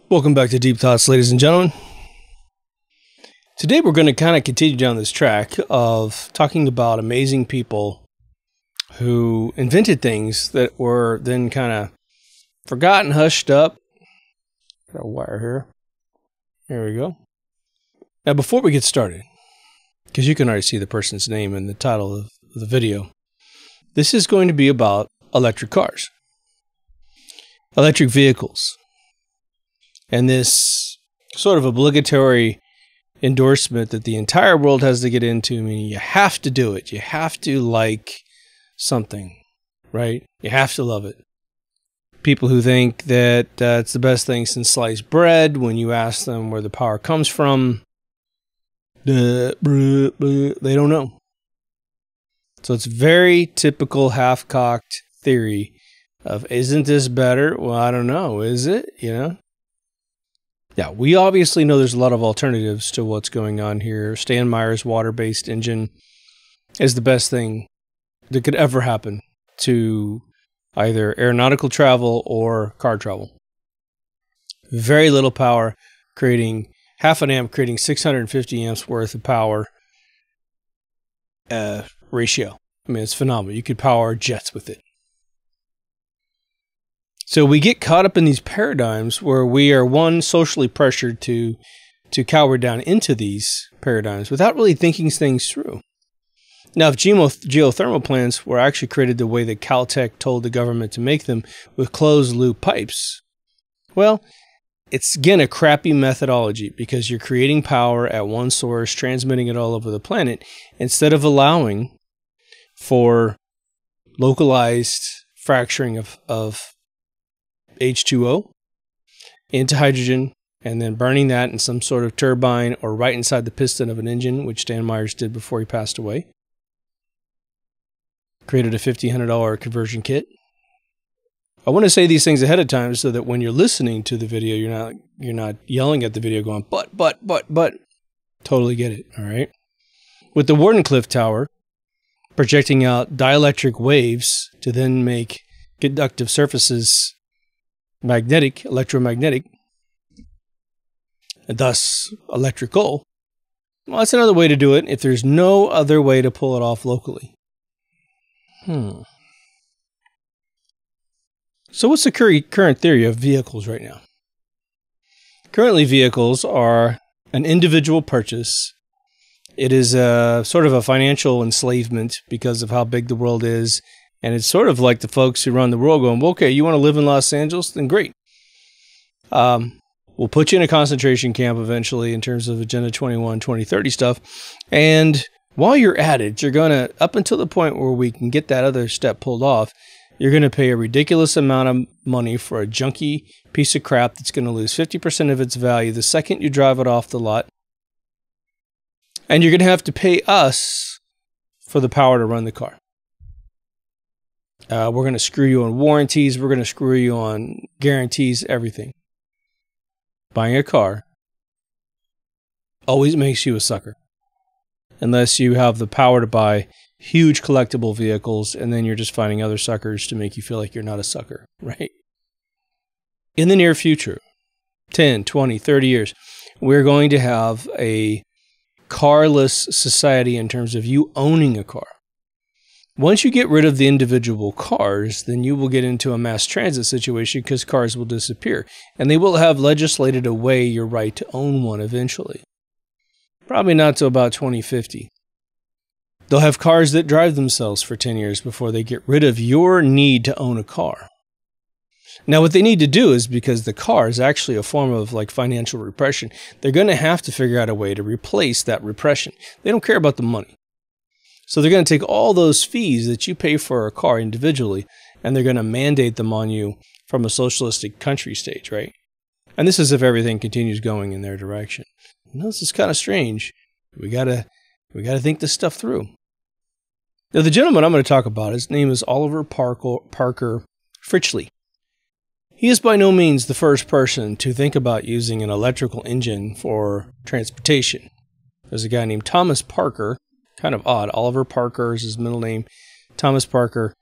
Welcome back to Deep Thoughts, ladies and gentlemen. Today we're going to kind of continue down this track of talking about amazing people who invented things that were then kind of forgotten, hushed up. Got a wire here. There we go. Now before we get started, because you can already see the person's name in the title of the video, this is going to be about electric cars, electric vehicles. And this sort of obligatory endorsement that the entire world has to get into, meaning you have to do it. You have to like something, right? You have to love it. People who think that it's the best thing since sliced bread, when you ask them where the power comes from, they don't know. So it's very typical half-cocked theory of, isn't this better? Well, I don't know. Is it? You know? Yeah, we obviously know there's a lot of alternatives to what's going on here. Stan Meyer's water-based engine is the best thing that could ever happen to either aeronautical travel or car travel. Very little power, creating half an amp, creating 650 amps worth of power ratio. I mean, it's phenomenal. You could power jets with it. So we get caught up in these paradigms where we are, one, socially pressured to cower down into these paradigms without really thinking things through. Now, if geothermal plants were actually created the way that Caltech told the government to make them, with closed-loop pipes, well, it's, again, a crappy methodology because you're creating power at one source, transmitting it all over the planet, instead of allowing for localized fracturing of H2O into hydrogen and then burning that in some sort of turbine or right inside the piston of an engine, which Stan Myers did before he passed away. Created a $1,500 conversion kit. I want to say these things ahead of time so that when you're listening to the video, you're not yelling at the video going, but. Totally get it, all right? With the Wardenclyffe Tower projecting out dielectric waves to then make conductive surfaces electromagnetic, and thus electrical. Well, that's another way to do it if there's no other way to pull it off locally. So what's the current theory of vehicles right now? Currently, vehicles are an individual purchase. It is sort of a financial enslavement because of how big the world is. And it's sort of like the folks who run the world going, well, okay, you want to live in Los Angeles? Then great. We'll put you in a concentration camp eventually in terms of Agenda 21, 2030 stuff. And while you're at it, you're going to, up until the point where we can get that other step pulled off, you're going to pay a ridiculous amount of money for a junky piece of crap that's going to lose 50% of its value the second you drive it off the lot. And you're going to have to pay us for the power to run the car. We're going to screw you on warranties. We're going to screw you on guarantees, everything. Buying a car always makes you a sucker. Unless you have the power to buy huge collectible vehicles, and then you're just finding other suckers to make you feel like you're not a sucker, right? In the near future, 10, 20, 30 years, we're going to have a carless society in terms of you owning a car. Once you get rid of the individual cars, then you will get into a mass transit situation because cars will disappear. And they will have legislated away your right to own one eventually. Probably not till about 2050. They'll have cars that drive themselves for 10 years before they get rid of your need to own a car. Now, what they need to do is, because the car is actually a form of like financial repression, they're going to have to figure out a way to replace that repression. They don't care about the money. So they're going to take all those fees that you pay for a car individually, and they're going to mandate them on you from a socialistic country stage, right? And this is if everything continues going in their direction. You know, this is kind of strange. We gotta think this stuff through. Now, the gentleman I'm going to talk about, his name is Oliver Parker Fritchle. He is by no means the first person to think about using an electrical engine for transportation. There's a guy named Thomas Parker. Kind of odd. Oliver Parker is his middle name. Thomas Parker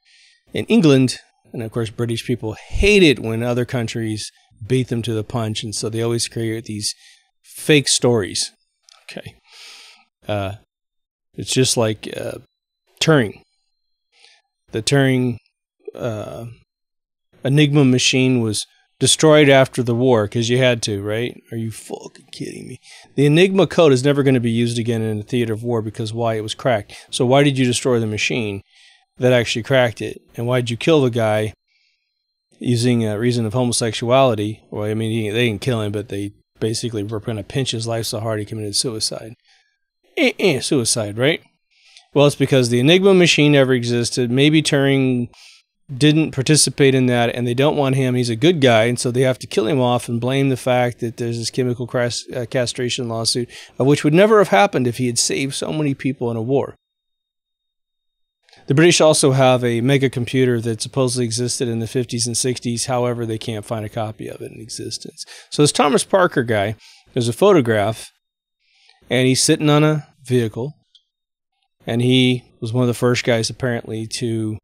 in England And of course, British people hate it when other countries beat them to the punch, and so they always create these fake stories. Okay. It's just like Turing. The Turing Enigma machine was destroyed after the war because you had to, right? Are you fucking kidding me? The Enigma code is never going to be used again in the theater of war because why? It was cracked. So why did you destroy the machine that actually cracked it? And why did you kill the guy using a reason of homosexuality? Well, I mean, they didn't kill him, but they basically were going to pinch his life so hard he committed suicide. Suicide, right? Well, it's because the Enigma machine never existed. Maybe Turing didn't participate in that, and they don't want him. He's a good guy, and so they have to kill him off and blame the fact that there's this chemical castration lawsuit, of which would never have happened if he had saved so many people in a war. The British also have a mega computer that supposedly existed in the 50s and 60s. However, they can't find a copy of it in existence. So this Thomas Parker guy, there's a photograph, and he's sitting on a vehicle, and he was one of the first guys apparently to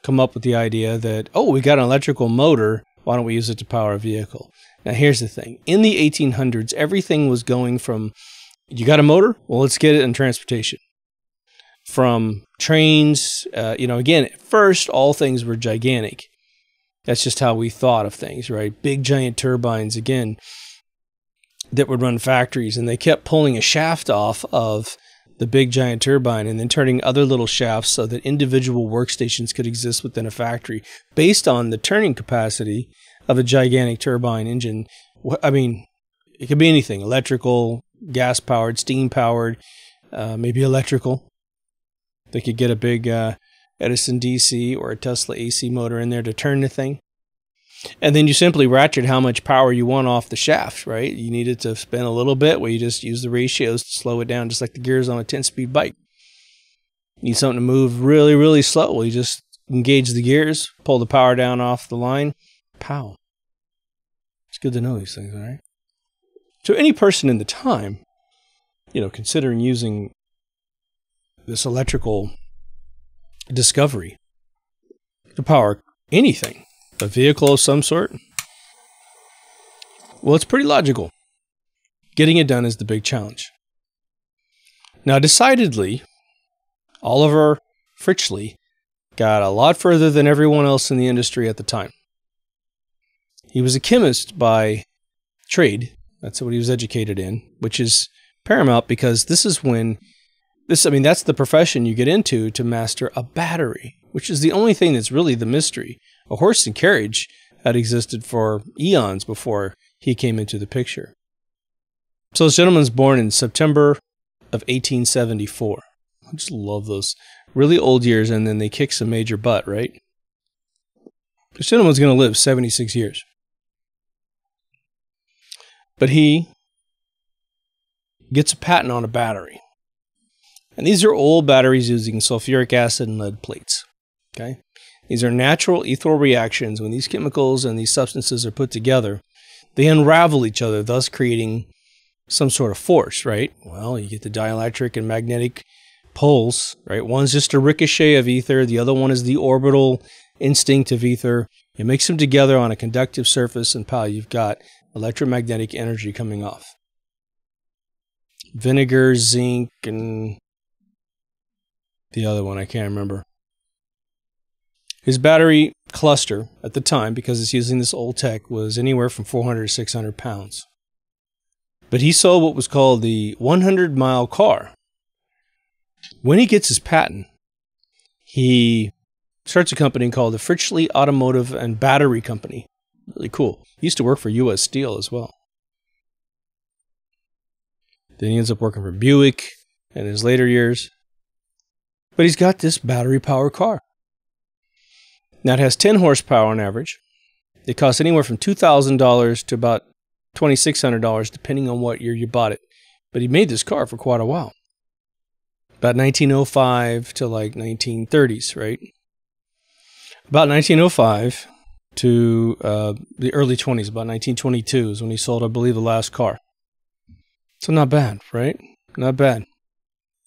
come up with the idea that, oh, we got an electrical motor, why don't we use it to power a vehicle? Now here's the thing. In the 1800s, everything was going from, you got a motor? Well, let's get it in transportation. From trains, again, at first, all things were gigantic. That's just how we thought of things, right? Big, giant turbines, again, that would run factories, and they kept pulling a shaft off of the big giant turbine and then turning other little shafts so that individual workstations could exist within a factory based on the turning capacity of a gigantic turbine engine. I mean, it could be anything: electrical, gas-powered, steam-powered, maybe electrical. They could get a big Edison DC or a Tesla AC motor in there to turn the thing. And then you simply ratchet how much power you want off the shaft, right? You need it to spin a little bit, well, you just use the ratios to slow it down, just like the gears on a 10-speed bike. You need something to move really, really slow. Well, you just engage the gears, pull the power down off the line, pow. It's good to know these things, all right? So any person in the time, considering using this electrical discovery to power anything, a vehicle of some sort, well, it's pretty logical. Getting it done is the big challenge. Now, decidedly, Oliver Fritchle got a lot further than everyone else in the industry at the time. He was a chemist by trade. That's what he was educated in, which is paramount because this is when that's the profession you get into to master a battery, which is the only thing that's really the mystery. A horse and carriage had existed for eons before he came into the picture. So this gentleman's born in September of 1874. I just love those really old years, and then they kick some major butt, right? This gentleman's going to live 76 years. But he gets a patent on a battery. And these are old batteries using sulfuric acid and lead plates. Okay? These are natural ethereal reactions. When these chemicals and these substances are put together, they unravel each other, thus creating some sort of force, right? Well, you get the dielectric and magnetic poles, right? One's just a ricochet of ether. The other one is the orbital instinct of ether. You mix them together on a conductive surface, and pow, you've got electromagnetic energy coming off. Vinegar, zinc, and the other one, I can't remember. His battery cluster at the time, because it's using this old tech, was anywhere from 400 to 600 pounds. But he sold what was called the 100-mile car. When he gets his patent, he starts a company called the Fritchle Automotive and Battery Company. Really cool. He used to work for U.S. Steel as well. Then he ends up working for Buick in his later years. But he's got this battery-powered car. Now, it has 10 horsepower on average. It costs anywhere from $2,000 to about $2,600, depending on what year you bought it. But he made this car for quite a while. About 1905 to like 1930s, right? About 1905 to the early 20s, about 1922 is when he sold, I believe, the last car. So not bad, right? Not bad.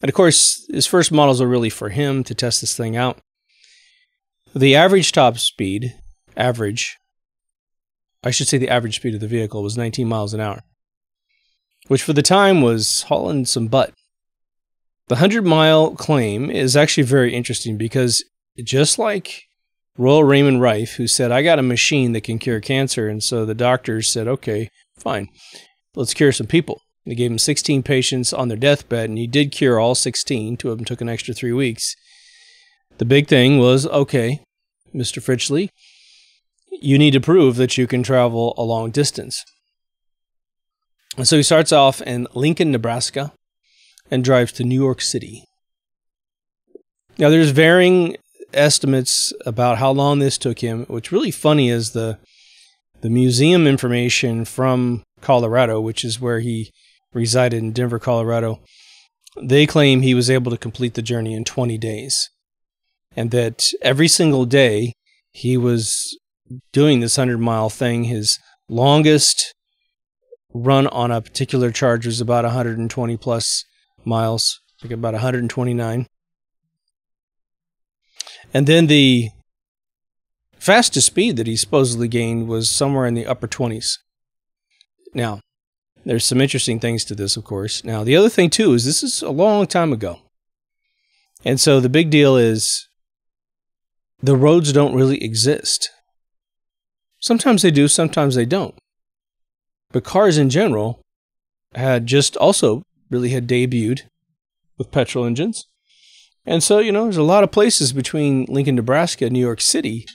And of course, his first models are really for him to test this thing out. The average top speed average. I should say the average speed of the vehicle was 19 miles an hour, which for the time was hauling some butt. The 100-mile claim is actually very interesting because just like Royal Raymond Rife, who said, I got a machine that can cure cancer, and so the doctors said, okay, fine, let's cure some people. They gave him 16 patients on their deathbed, and he did cure all 16. 2 of them took an extra 3 weeks. The big thing was, okay, Mr. Fritchle, you need to prove that you can travel a long distance. And so he starts off in Lincoln, Nebraska, and drives to New York City. Now, there's varying estimates about how long this took him. What's really funny is the museum information from Colorado, which is where he resided in Denver, Colorado. They claim he was able to complete the journey in 20 days, and that every single day he was doing this 100-mile thing. His longest run on a particular charge was about 120 plus miles, like about 129. And then the fastest speed that he supposedly gained was somewhere in the upper 20s. Now, there's some interesting things to this, of course. Now, the other thing, too, is this is a long time ago. And so the big deal is the roads don't really exist. Sometimes they do, sometimes they don't. But cars in general had just also really had debuted with petrol engines. And so, you know, there's a lot of places between Lincoln, Nebraska and New York City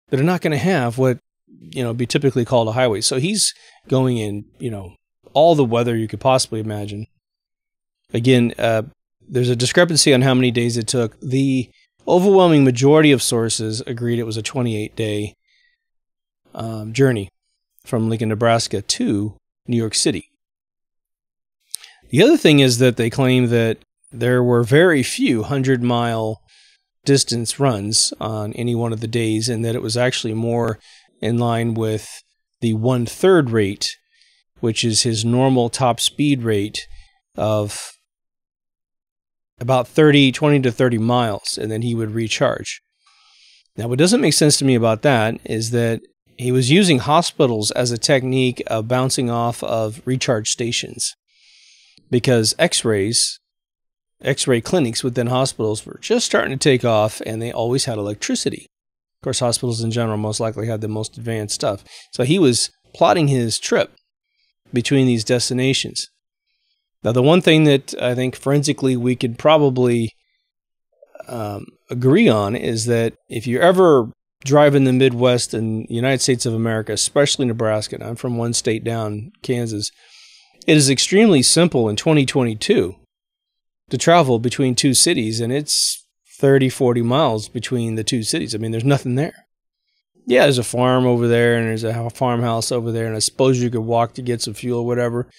that are not going to have what, you know, be typically called a highway. So he's going in, you know, all the weather you could possibly imagine. Again, there's a discrepancy on how many days it took. The overwhelming majority of sources agreed it was a 28-day journey from Lincoln, Nebraska to New York City. The other thing is that they claim that there were very few 100-mile distance runs on any one of the days, and that it was actually more in line with the 1/3 rate, which is his normal top speed rate of about 20 to 30 miles, and then he would recharge. Now, what doesn't make sense to me about that is that he was using hospitals as a technique of bouncing off of recharge stations, because X-ray clinics within hospitals were just starting to take off, and they always had electricity. Of course, hospitals in general most likely had the most advanced stuff. So he was plotting his trip between these destinations. Now, the one thing that I think forensically we could probably agree on is that if you ever drive in the Midwest in the United States of America, especially Nebraska, and I'm from one state down, Kansas, it is extremely simple in 2022 to travel between two cities, and it's 30, 40 miles between the two cities. I mean, there's nothing there. Yeah, there's a farm over there, and there's a farmhouse over there, and I suppose you could walk to get some fuel or whatever.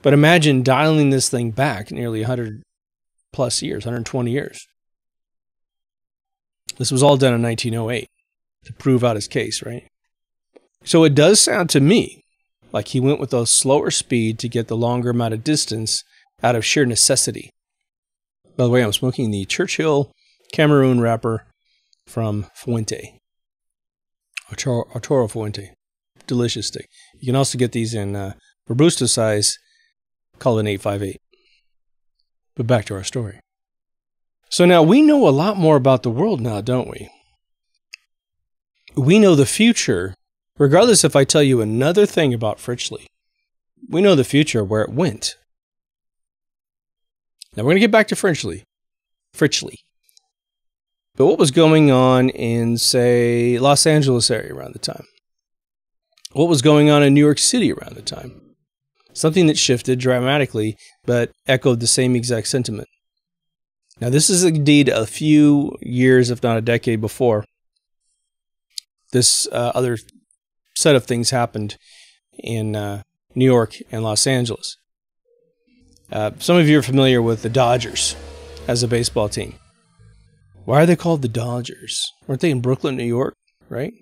But imagine dialing this thing back nearly 100 plus years, 120 years. This was all done in 1908 to prove out his case, right? So it does sound to me like he went with a slower speed to get the longer amount of distance out of sheer necessity. By the way, I'm smoking the Churchill Cameroon wrapper from Fuente. Arturo Fuente. Delicious stick. You can also get these in Robusto size, called an 858. But back to our story. So now we know a lot more about the world now, don't we? We know the future, regardless if I tell you another thing about Fritchle. We know the future, where it went. Now we're going to get back to Fritchle. But what was going on in, say, Los Angeles area around the time? What was going on in New York City around the time? Something that shifted dramatically, but echoed the same exact sentiment. Now, this is indeed a few years, if not a decade before this other set of things happened in New York and Los Angeles. Some of you are familiar with the Dodgers as a baseball team. Why are they called the Dodgers? Weren't they in Brooklyn, New York, right?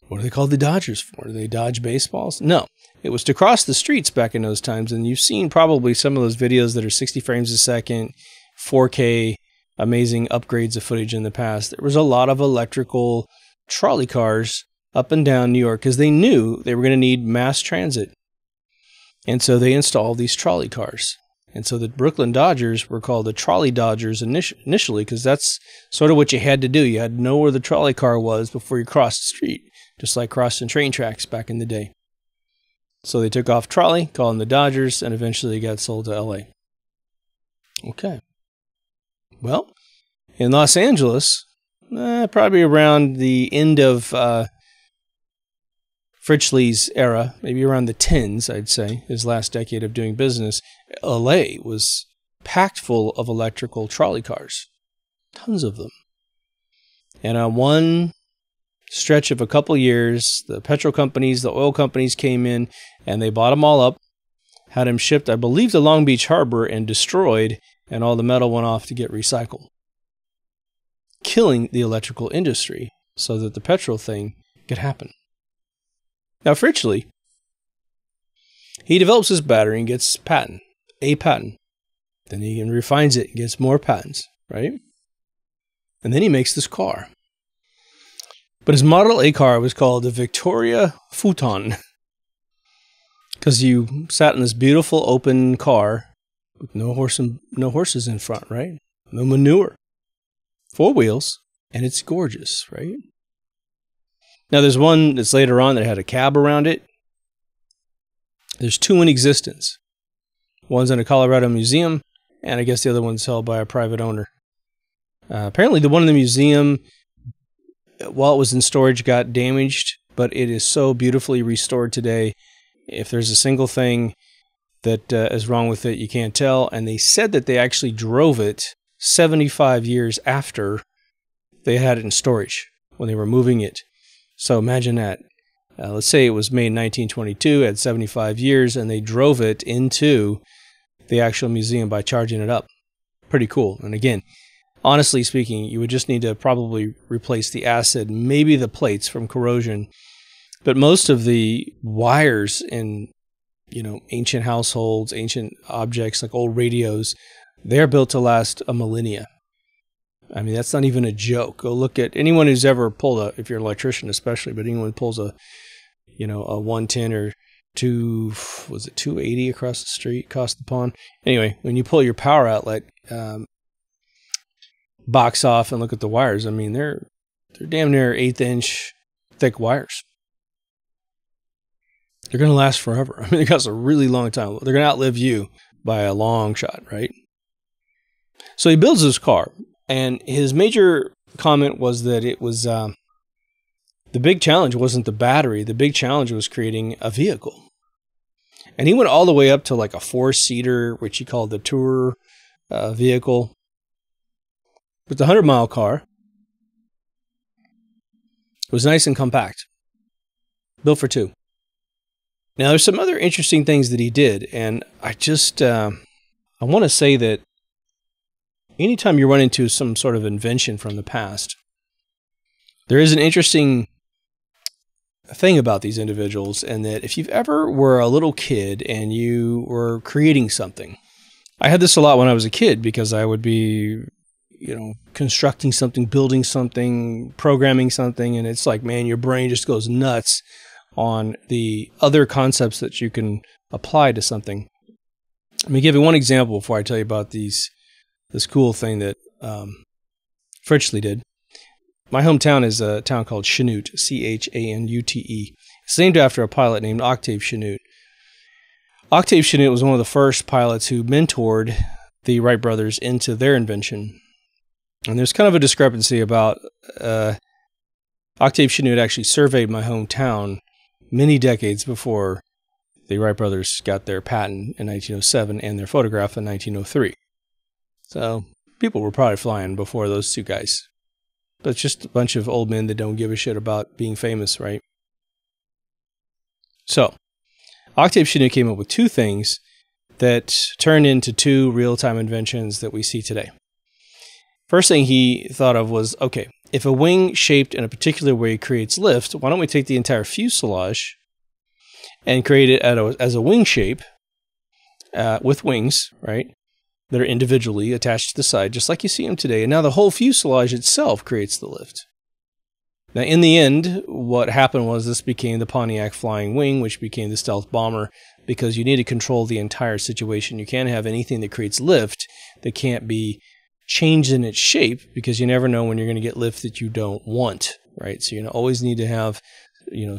What are they called the Dodgers for? Do they dodge baseballs? No. It was to cross the streets back in those times, and you've seen probably some of those videos that are 60 frames a second, 4K, amazing upgrades of footage in the past. There was a lot of electrical trolley cars up and down New York because they knew they were going to need mass transit. And so they installed these trolley cars. And so the Brooklyn Dodgers were called the Trolley Dodgers initially because that's sort of what you had to do. You had to know where the trolley car was before you crossed the street, just like crossing train tracks back in the day. So they took off trolley, called them the Dodgers, and eventually got sold to LA. Okay. Well, in Los Angeles, probably around the end of Fritchle's era, maybe around the 10s, I'd say, his last decade of doing business, LA was packed full of electrical trolley cars. Tons of them. And on one stretch of a couple years, the petrol companies, the oil companies came in, and they bought them all up, had them shipped, I believe, to Long Beach Harbor and destroyed, and all the metal went off to get recycled, killing the electrical industry so that the petrol thing could happen. Now, Fritchle, he develops his battery and gets a patent. Then he refines it and gets more patents, right? And then he makes this car. But his Model A car was called the Victoria Futon because you sat in this beautiful open car with no horses in front, right? No manure. 4 wheels, and it's gorgeous, right? Now, there's one that's later on that had a cab around it. There's 2 in existence. One's in a Colorado museum, and I guess the other one's held by a private owner. Apparently, the one in the museum, while it was in storage, got damaged, but it is so beautifully restored today. If there's a single thing that is wrong with it, you can't tell. And they said that they actually drove it 75 years after they had it in storage when they were moving it. So imagine that. Let's say it was made in 1922, had 75 years, and they drove it into the actual museum by charging it up. Pretty cool. And again, honestly speaking, you would just need to probably replace the acid, maybe the plates from corrosion. But most of the wires in, ancient households, ancient objects like old radios, they're built to last a millennia. I mean, that's not even a joke. Go look at anyone who's ever pulled if you're an electrician especially, but anyone who pulls a 110 or 280 across the street, across the pond. Anyway, when you pull your power outlet box off and look at the wires, I mean, they're damn near 1/8-inch thick wires. They're going to last forever. I mean, they got a really long time. They're going to outlive you by a long shot, right? So he builds this car. And his major comment was that it was the big challenge wasn't the battery. The big challenge was creating a vehicle. And he went all the way up to like a 4-seater, which he called the tour vehicle. But the 100-mile car was nice and compact, built for 2. Now, there's some other interesting things that he did. And I just, I want to say that anytime you run into some sort of invention from the past, there is an interesting thing about these individuals, and that if you've ever were a little kid and you were creating something, I had this a lot when I was a kid because I would be, constructing something, building something, programming something, and it's like, man, your brain just goes nuts on the other concepts that you can apply to something. Let me give you one example before I tell you about this cool thing that Fritchle did. My hometown is a town called Chanute, Chanute. It's named after a pilot named Octave Chanute. Octave Chanute was one of the first pilots who mentored the Wright brothers into their invention. And there's kind of a discrepancy about Octave Chanute actually surveyed my hometown many decades before the Wright brothers got their patent in 1907 and their photograph in 1903. So people were probably flying before those 2 guys. But it's just a bunch of old men that don't give a shit about being famous, right? So, Octave Chanute came up with 2 things that turned into 2 real-time inventions that we see today. First thing he thought of was, okay, if a wing shaped in a particular way creates lift, why don't we take the entire fuselage and create it as a wing shape with wings, right, that are individually attached to the side, just like you see them today. And now the whole fuselage itself creates the lift. Now, in the end, what happened was this became the Pontiac Flying Wing, which became the stealth bomber, because you need to control the entire situation. You can't have anything that creates lift that can't be changed in its shape, because you never know when you're going to get lift that you don't want, right? So you always need to have,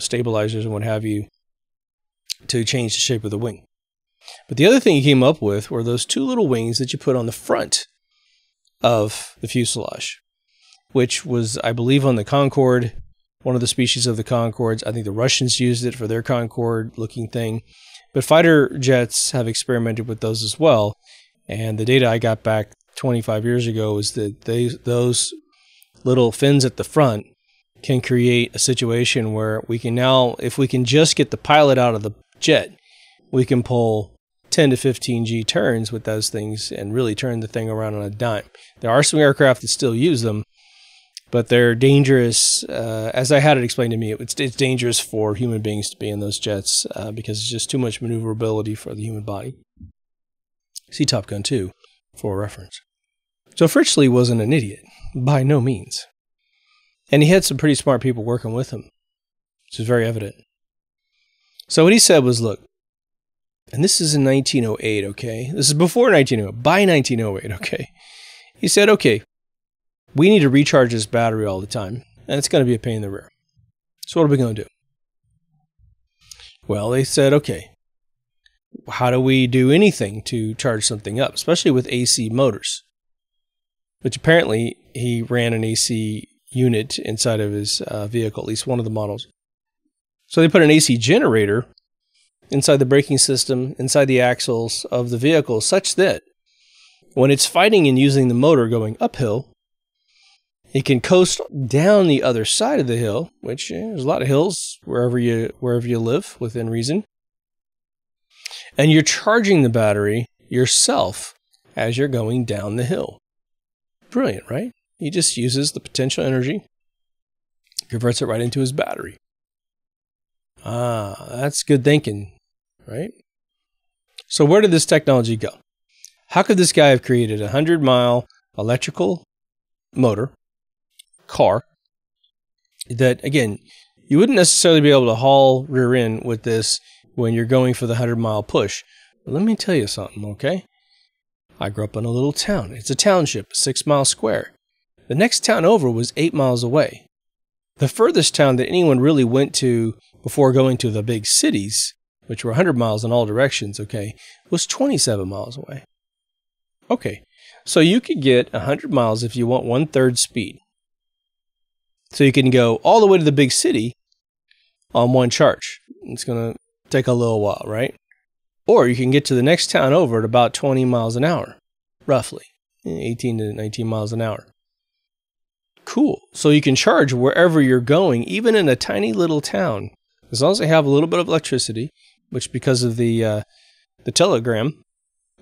stabilizers and what have you to change the shape of the wing. But the other thing he came up with were those two little wings that you put on the front of the fuselage, which was, I believe, on the Concorde, one of the species of the Concordes. I think the Russians used it for their Concorde-looking thing. But fighter jets have experimented with those as well. And the data I got back 25 years ago is that those little fins at the front can create a situation where we can now, if we can just get the pilot out of the jet, we can pull 10 to 15 G turns with those things and really turn the thing around on a dime. There are some aircraft that still use them, but they're dangerous. As I had it explained to me, it's dangerous for human beings to be in those jets because it's just too much maneuverability for the human body. See Top Gun 2 for reference. So Fritchle wasn't an idiot, by no means. And he had some pretty smart people working with him, which is very evident. So what he said was, look, and this is in 1908, okay? This is before 1908, by 1908, okay? He said, okay, we need to recharge this battery all the time, and it's going to be a pain in the rear. So what are we going to do? Well, they said, okay, how do we do anything to charge something up, especially with AC motors? Which apparently he ran an AC unit inside of his vehicle, at least one of the models. So they put an AC generator inside the braking system, inside the axles of the vehicle, such that when it's fighting and using the motor going uphill, it can coast down the other side of the hill, which there's a lot of hills wherever you live within reason. And you're charging the battery yourself as you're going down the hill. Brilliant, right? He just uses the potential energy, converts it right into his battery. Ah, that's good thinking, right? So where did this technology go? How could this guy have created a 100-mile electrical motor car that, again, you wouldn't necessarily be able to haul rear end with this when you're going for the 100-mile push? But let me tell you something, okay? I grew up in a little town. It's a township, 6 miles square. The next town over was 8 miles away. The furthest town that anyone really went to before going to the big cities, which were 100 miles in all directions, okay, was 27 miles away. Okay, so you could get 100 miles if you want 1/3 speed. So you can go all the way to the big city on one charge. It's going to take a little while, right? Or you can get to the next town over at about 20 miles an hour, roughly, 18 to 19 miles an hour. Cool. So you can charge wherever you're going, even in a tiny little town, as long as they have a little bit of electricity, which because of the telegram,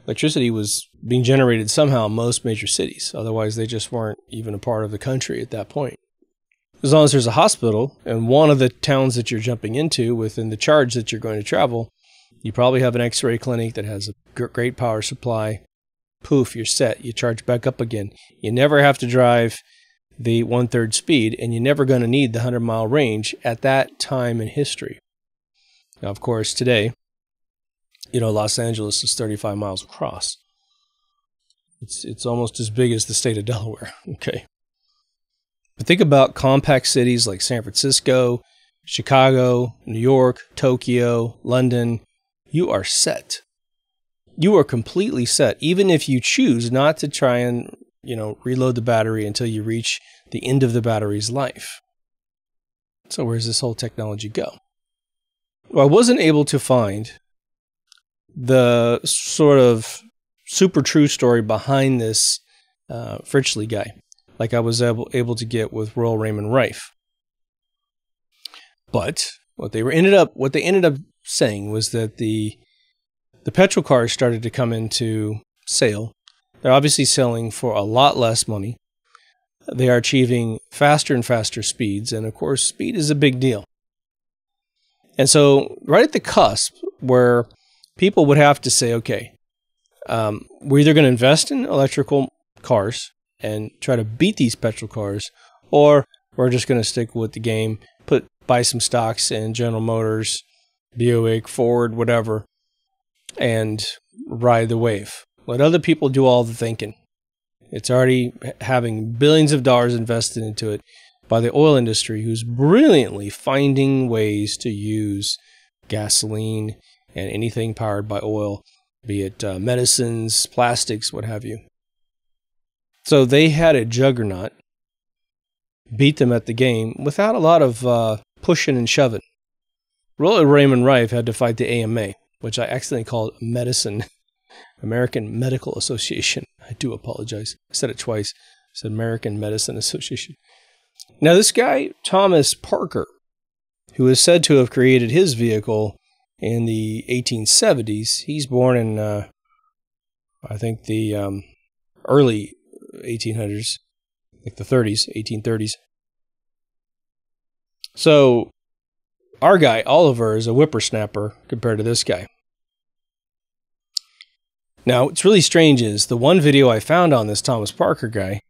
electricity was being generated somehow in most major cities. Otherwise, they just weren't even a part of the country at that point. As long as there's a hospital in one of the towns that you're jumping into within the charge that you're going to travel, you probably have an X-ray clinic that has a great power supply. Poof, you're set. You charge back up again. You never have to drive the 1/3 speed, and you're never going to need the 100-mile range at that time in history. Now, of course, today, Los Angeles is 35 miles across. It's almost as big as the state of Delaware, okay? But think about compact cities like San Francisco, Chicago, New York, Tokyo, London. You are set. You are completely set, even if you choose not to try and, reload the battery until you reach the end of the battery's life. So where does this whole technology go? Well, I wasn't able to find the sort of super true story behind this Fritchle guy, like I was able to get with Royal Raymond Rife. But what they ended up saying was that the petrol cars started to come into sale. They're obviously selling for a lot less money. They are achieving faster and faster speeds, and of course, speed is a big deal. And so, right at the cusp, where people would have to say, okay, we're either going to invest in electrical cars and try to beat these petrol cars, or we're just going to stick with the game, buy some stocks in General Motors, Buick, Ford, whatever, and ride the wave. Let other people do all the thinking. It's already having billions of dollars invested into it by the oil industry, who's brilliantly finding ways to use gasoline and anything powered by oil, be it medicines, plastics, what have you. So they had a juggernaut, beat them at the game without a lot of pushing and shoving. Roller Raymond Rife had to fight the AMA, which I accidentally called medicine, American Medical Association. I do apologize. I said it twice. I said American Medicine Association. Now this guy, Thomas Parker, who is said to have created his vehicle in the 1870s, he's born in, I think, the early 1800s, like the 1830s. So our guy, Oliver, is a whippersnapper compared to this guy. Now, what's really strange is the one video I found on this Thomas Parker guy,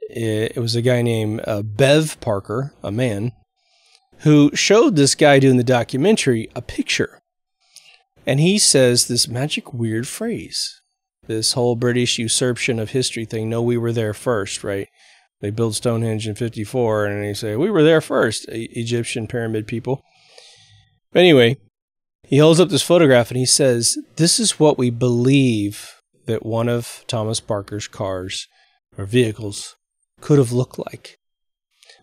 it was a guy named Bev Parker, a man, who showed this guy doing the documentary a picture. And he says this magic weird phrase, this whole British usurpation of history thing. No, we were there first, right? They built Stonehenge in 54, and they say, we were there first, Egyptian pyramid people. But anyway, he holds up this photograph and he says, this is what we believe that one of Thomas Parker's cars or vehicles could have looked like.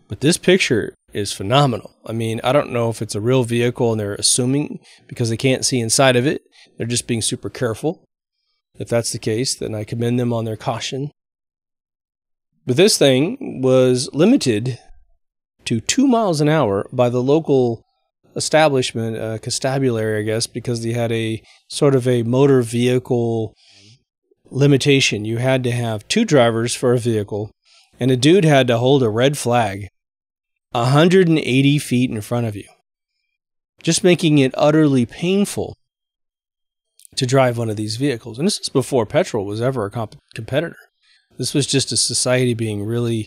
But this picture is phenomenal. I mean, I don't know if it's a real vehicle and they're assuming because they can't see inside of it. They're just being super careful. If that's the case, then I commend them on their caution. But this thing was limited to 2 miles an hour by the local establishment, constabulary, I guess, because they had a sort of a motor vehicle limitation. You had to have 2 drivers for a vehicle, and a dude had to hold a red flag 180 feet in front of you, just making it utterly painful to drive one of these vehicles. And this is before petrol was ever a competitor. This was just a society being really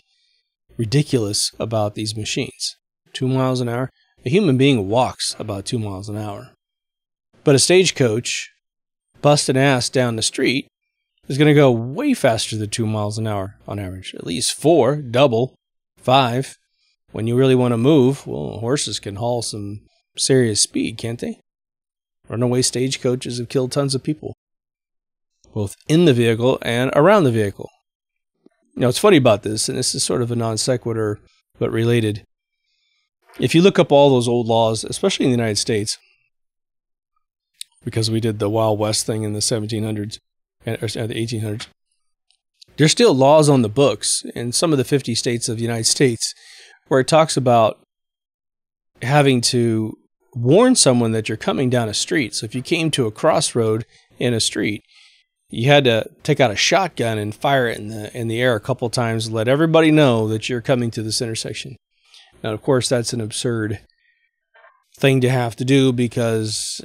ridiculous about these machines. 2 miles an hour. A human being walks about 2 miles an hour. But a stagecoach busting ass down the street is going to go way faster than 2 miles an hour on average. At least 4, double, 5. When you really want to move, well, horses can haul some serious speed, can't they? Runaway stagecoaches have killed tons of people, both in the vehicle and around the vehicle. You know, it's funny about this, and this is sort of a non sequitur, but related. If you look up all those old laws, especially in the United States, because we did the Wild West thing in the 1700s, or the 1800s, there's still laws on the books in some of the 50 states of the United States where it talks about having to warn someone that you're coming down a street. So if you came to a crossroad in a street, you had to take out a shotgun and fire it in the air a couple times to let everybody know that you're coming to this intersection. Now, of course, that's an absurd thing to have to do because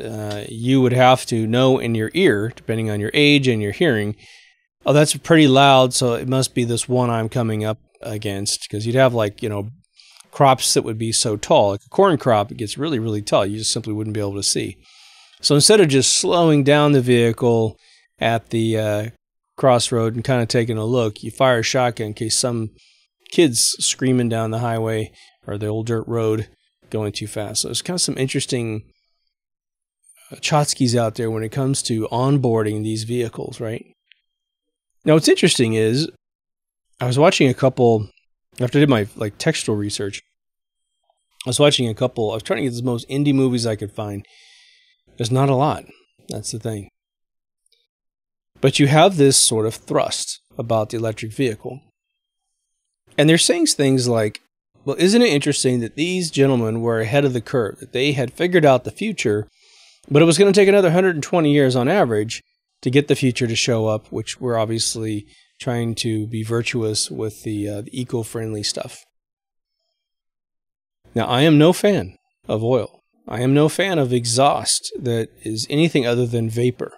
you would have to know in your ear, depending on your age and your hearing, oh, that's pretty loud, so it must be this one I'm coming up against. Because you'd have, like, you know, crops that would be so tall. Like a corn crop, it gets really, really tall. You just simply wouldn't be able to see. So instead of just slowing down the vehicle at the crossroad and kind of taking a look, you fire a shotgun in case some kid's screaming down the highway or the old dirt road going too fast. So there's kind of some interesting tchotchkes out there when it comes to onboarding these vehicles, right? Now, what's interesting is I was watching a couple, after I did my textual research, I was watching a couple, I was trying to get the most indie movies I could find. There's not a lot. That's the thing. But you have this sort of thrust about the electric vehicle. And they're saying things like, well, isn't it interesting that these gentlemen were ahead of the curve, that they had figured out the future, but it was going to take another 120 years on average to get the future to show up, which we're obviously trying to be virtuous with the eco-friendly stuff. Now, I am no fan of oil. I am no fan of exhaust that is anything other than vapor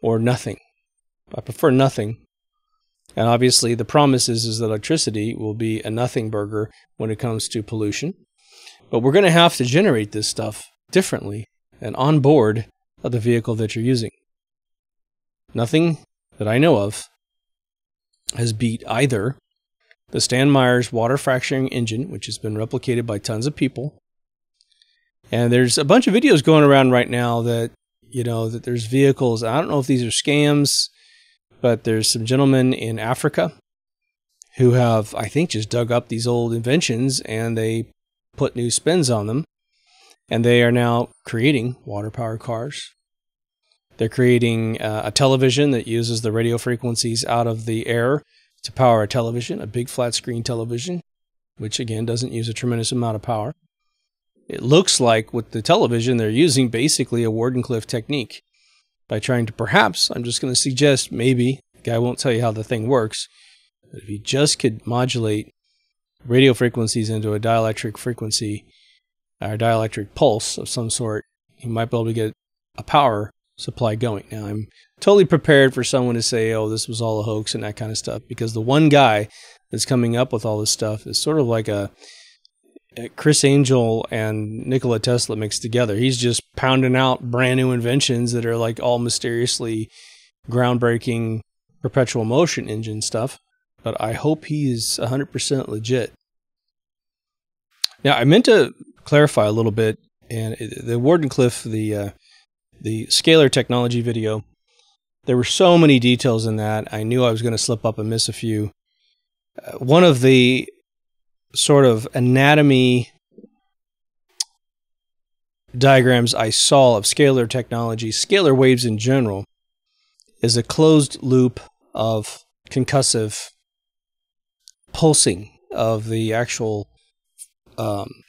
or nothing. I prefer nothing. And obviously the promise is that electricity will be a nothing burger when it comes to pollution. But we're going to have to generate this stuff differently and on board of the vehicle that you're using. Nothing that I know of has beat either the Stan Myers water fracturing engine, which has been replicated by tons of people. And there's a bunch of videos going around right now that, that there's vehicles. I don't know if these are scams, but there's some gentlemen in Africa who have, I think, just dug up these old inventions and they put new spins on them. And they are now creating water-powered cars. They're creating a television that uses the radio frequencies out of the air to power a television, a big flat screen television, which again doesn't use a tremendous amount of power. It looks like with the television they're using basically a Wardenclyffe technique by trying to perhaps, I'm just going to suggest maybe, the guy won't tell you how the thing works, but if you just could modulate radio frequencies into a dielectric frequency or dielectric pulse of some sort, you might be able to get a power supply going. Now, I'm totally prepared for someone to say, oh, this was all a hoax and that kind of stuff, because the one guy that's coming up with all this stuff is sort of like a Chris Angel and Nikola Tesla mixed together. He's just pounding out brand new inventions that are like all mysteriously groundbreaking perpetual motion engine stuff. But I hope he is 100% legit. Now, I meant to clarify a little bit, and the Wardenclyffe, the scalar technology video, there were so many details in that. I knew I was going to slip up and miss a few. One of the sort of anatomy diagrams I saw of scalar technology, scalar waves in general, is a closed loop of concussive pulsing of the actual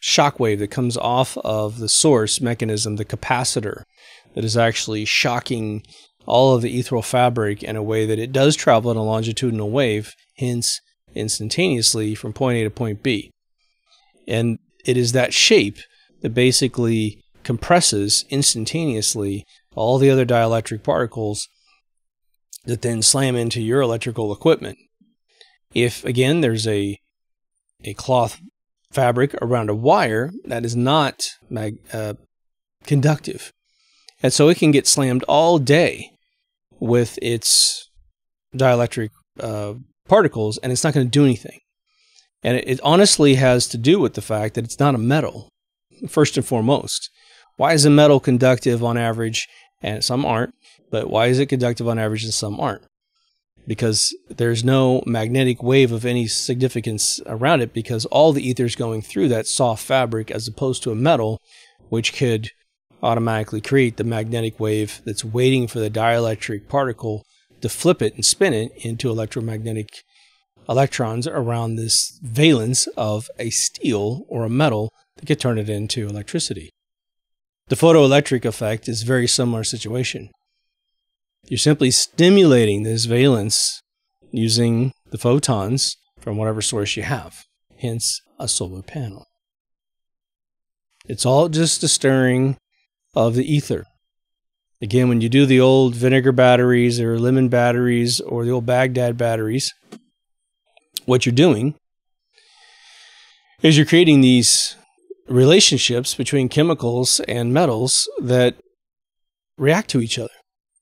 shock wave that comes off of the source mechanism, the capacitor, that is actually shocking all of the ethereal fabric in a way that it does travel in a longitudinal wave, hence instantaneously from point A to point B. And it is that shape that basically compresses instantaneously all the other dielectric particles that then slam into your electrical equipment. If, again, there's a cloth fabric around a wire, that is not conductive. And so it can get slammed all day with its dielectric particles, and it's not going to do anything. And it honestly has to do with the fact that it's not a metal, first and foremost. Why is a metal conductive on average, and some aren't, but why is it conductive on average and some aren't? Because there's no magnetic wave of any significance around it, because all the ether's going through that soft fabric, as opposed to a metal, which could automatically create the magnetic wave that's waiting for the dielectric particle to flip it and spin it into electromagnetic electrons around this valence of a steel or a metal that could turn it into electricity. The photoelectric effect is a very similar situation. You're simply stimulating this valence using the photons from whatever source you have, hence a solar panel. It's all just a stirring of the ether. Again, when you do the old vinegar batteries or lemon batteries or the old Baghdad batteries, what you're doing is you're creating these relationships between chemicals and metals that react to each other.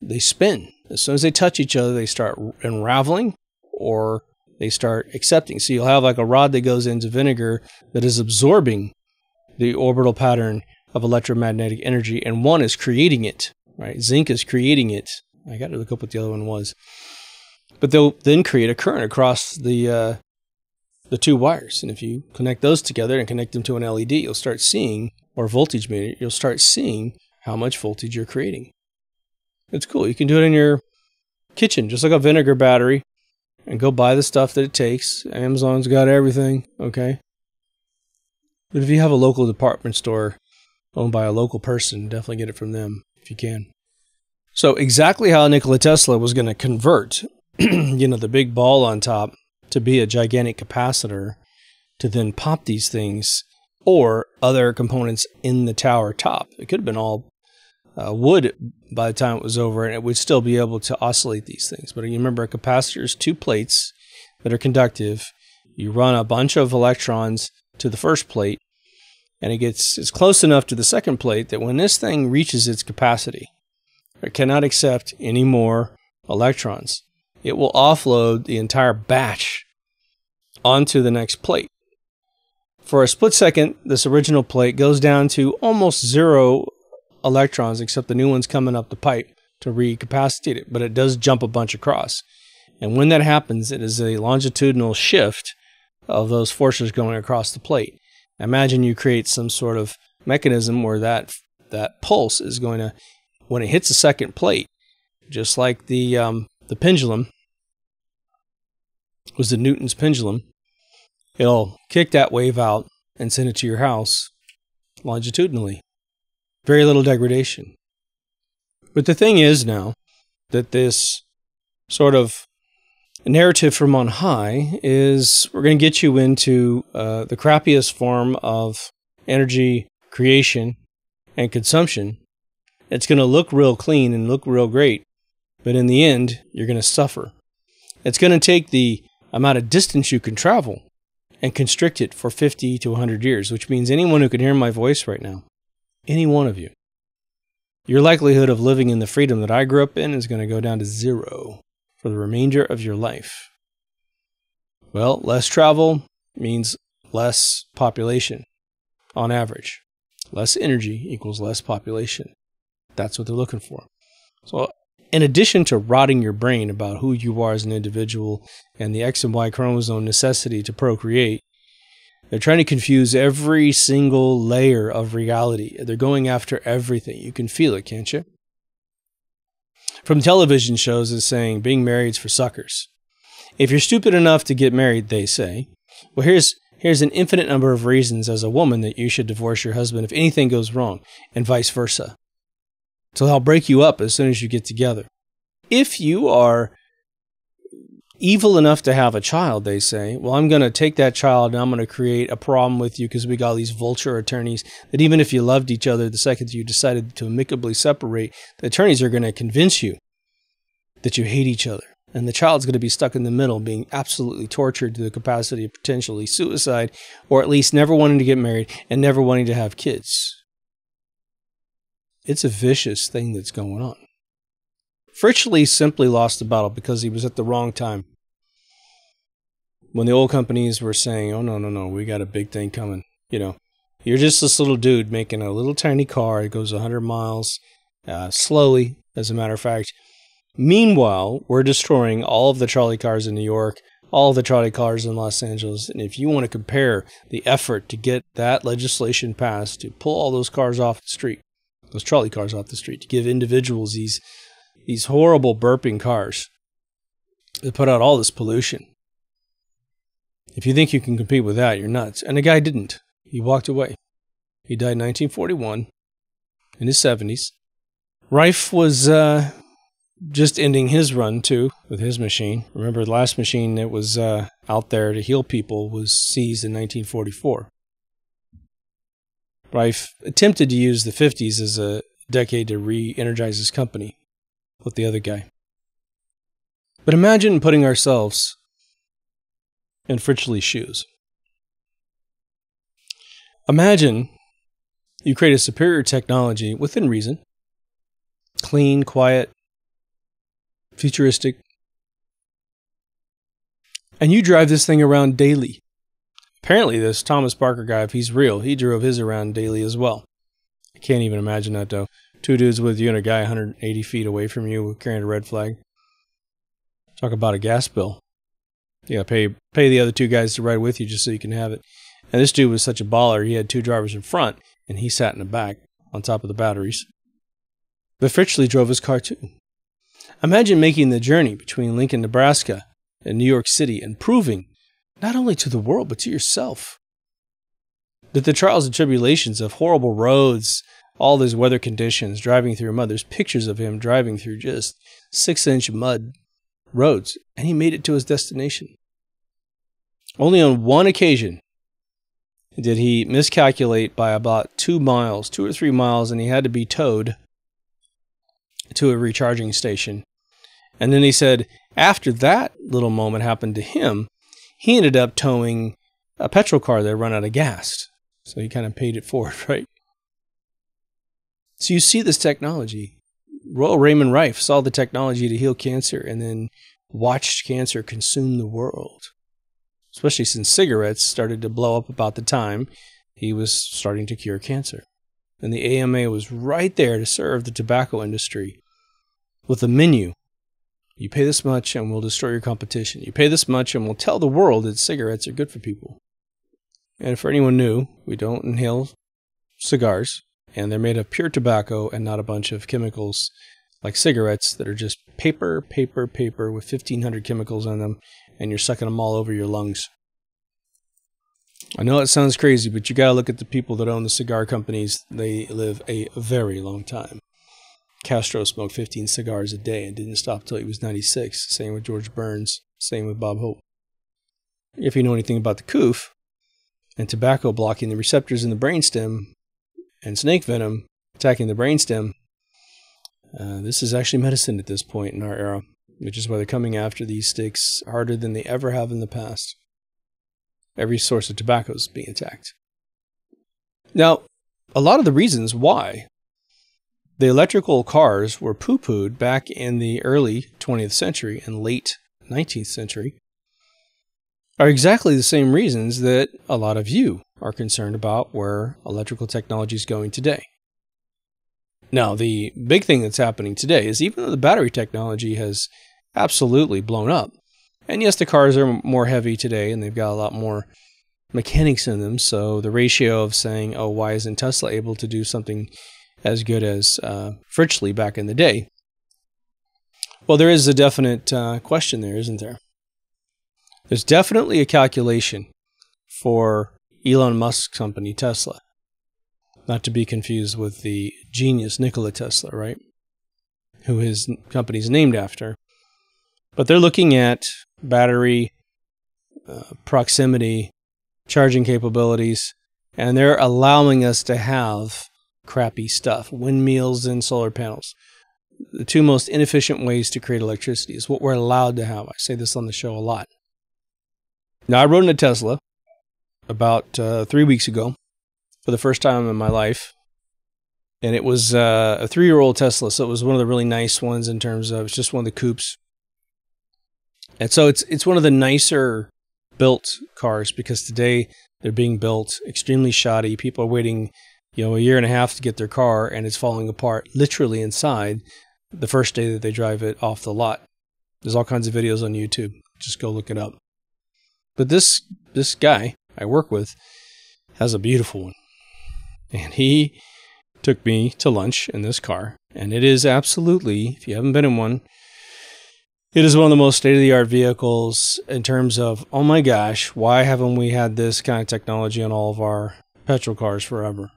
They spin. As soon as they touch each other, they start unraveling or they start accepting. So you'll have like a rod that goes into vinegar that is absorbing the orbital pattern of electromagnetic energy, and one is creating it. Right? Zinc is creating it. I got to look up what the other one was. But they'll then create a current across the two wires. And if you connect those together and connect them to an LED, you'll start seeing, or voltage meter, you'll start seeing how much voltage you're creating. It's cool. You can do it in your kitchen, just like a vinegar battery, and go buy the stuff that it takes. Amazon's got everything, okay? But if you have a local department store owned by a local person, definitely get it from them if you can. So exactly how Nikola Tesla was going to convert, the big ball on top to be a gigantic capacitor to then pop these things, or other components in the tower top. It could have been all wood by the time it was over, and it would still be able to oscillate these things. But you remember, a capacitor is two plates that are conductive. You run a bunch of electrons to the first plate, and it's close enough to the second plate that when this thing reaches its capacity, it cannot accept any more electrons. It will offload the entire batch onto the next plate. For a split second, this original plate goes down to almost 0 electrons, except the new one's coming up the pipe to recapacitate it, but it does jump a bunch across. And when that happens, it is a longitudinal shift of those forces going across the plate. Imagine you create some sort of mechanism where that pulse is going to, when it hits the second plate, just like the pendulum was the Newton's pendulum, it'll kick that wave out and send it to your house longitudinally. Very little degradation. But the thing is now that this sort of narrative from on high is we're going to get you into the crappiest form of energy creation and consumption. It's going to look real clean and look real great, but in the end, you're going to suffer. It's going to take the amount of distance you can travel and constrict it for 50 to 100 years, which means anyone who can hear my voice right now, any one of you, your likelihood of living in the freedom that I grew up in is going to go down to 0 for the remainder of your life. Well, less travel means less population on average. Less energy equals less population. That's what they're looking for. So in addition to rotting your brain about who you are as an individual and the X and Y chromosome necessity to procreate, they're trying to confuse every single layer of reality. They're going after everything. You can feel it, can't you? From television shows, it's saying being married is for suckers. If you're stupid enough to get married, they say, well, here's an infinite number of reasons as a woman that you should divorce your husband if anything goes wrong, and vice versa. So they'll break you up as soon as you get together. If you are evil enough to have a child, they say, well, I'm going to take that child and I'm going to create a problem with you because we got all these vulture attorneys that even if you loved each other, the second you decided to amicably separate, the attorneys are going to convince you that you hate each other. And the child's going to be stuck in the middle, being absolutely tortured to the capacity of potentially suicide, or at least never wanting to get married and never wanting to have kids. It's a vicious thing that's going on. Fritchle simply lost the battle because he was at the wrong time. When the oil companies were saying, oh, no, we got a big thing coming. You know, you're just this little dude making a little tiny car. It goes 100 miles slowly, as a matter of fact. Meanwhile, we're destroying all of the trolley cars in New York, all of the trolley cars in Los Angeles. And if you want to compare the effort to get that legislation passed to pull all those cars off the street, those trolley cars off the street, to give individuals these horrible burping cars that put out all this pollution. If you think you can compete with that, you're nuts. And the guy didn't. He walked away. He died in 1941 in his 70s. Rife was just ending his run, too, with his machine. Remember, the last machine that was out there to heal people was seized in 1944. Rife attempted to use the 50s as a decade to re-energize his company with the other guy. But imagine putting ourselves in Fritchle's shoes. Imagine you create a superior technology within reason, clean, quiet, futuristic, and you drive this thing around daily. Apparently this Thomas Parker guy, if he's real, he drove his around daily as well. I can't even imagine that though. Two dudes with you and a guy 180 feet away from you carrying a red flag. Talk about a gas bill. You gotta pay the other two guys to ride with you just so you can have it. And this dude was such a baller, he had two drivers in front, and he sat in the back on top of the batteries. But Fritchle drove his car too. Imagine making the journey between Lincoln, Nebraska and New York City and proving, not only to the world, but to yourself, that the trials and tribulations of horrible roads, all these weather conditions, driving through mud, there's pictures of him driving through just 6-inch mud roads, and he made it to his destination. Only on one occasion did he miscalculate by about 2 miles, 2 or 3 miles, and he had to be towed to a recharging station. And then he said, after that little moment happened to him, he ended up towing a petrol car that ran out of gas. So he kind of paid it forward, right? So you see this technology. Royal Raymond Rife saw the technology to heal cancer and then watched cancer consume the world. Especially since cigarettes started to blow up about the time he was starting to cure cancer. And the AMA was right there to serve the tobacco industry with a menu. You pay this much and we'll destroy your competition. You pay this much and we'll tell the world that cigarettes are good for people. And for anyone new, we don't inhale cigars, and they're made of pure tobacco and not a bunch of chemicals like cigarettes that are just paper with 1,500 chemicals on them, and you're sucking them all over your lungs. I know it sounds crazy, but you gotta look at the people that own the cigar companies. They live a very long time. Castro smoked 15 cigars a day and didn't stop till he was 96. Same with George Burns. Same with Bob Hope. If you know anything about the coof and tobacco blocking the receptors in the brainstem and snake venom attacking the brainstem, this is actually medicine at this point in our era, which is why they're coming after these sticks harder than they ever have in the past. Every source of tobacco is being attacked. Now, a lot of the reasons why the electrical cars were poo-pooed back in the early 20th century and late 19th century are exactly the same reasons that a lot of you are concerned about where electrical technology is going today. Now, the big thing that's happening today is even though the battery technology has absolutely blown up, and yes, the cars are more heavy today and they've got a lot more mechanics in them, so the ratio of saying, oh, why isn't Tesla able to do something as good as Fritchle back in the day? Well, there is a definite question there, isn't there? There's definitely a calculation for Elon Musk's company, Tesla. Not to be confused with the genius Nikola Tesla, right? Who his company's named after. But they're looking at battery, proximity, charging capabilities, and they're allowing us to have crappy stuff, windmills and solar panels. The two most inefficient ways to create electricity is what we're allowed to have. I say this on the show a lot. Now, I rode in a Tesla about 3 weeks ago for the first time in my life. And it was a 3-year-old Tesla, so it was one of the really nice ones in terms of, it's just one of the coupes. And so it's one of the nicer built cars because today they're being built extremely shoddy. People are waiting, a year and a half to get their car, and it's falling apart literally inside the first day that they drive it off the lot. There's all kinds of videos on YouTube. Just go look it up. But this guy I work with has a beautiful one. And he took me to lunch in this car. And it is absolutely, if you haven't been in one, it is one of the most state-of-the-art vehicles in terms of, oh my gosh, why haven't we had this kind of technology on all of our petrol cars forever?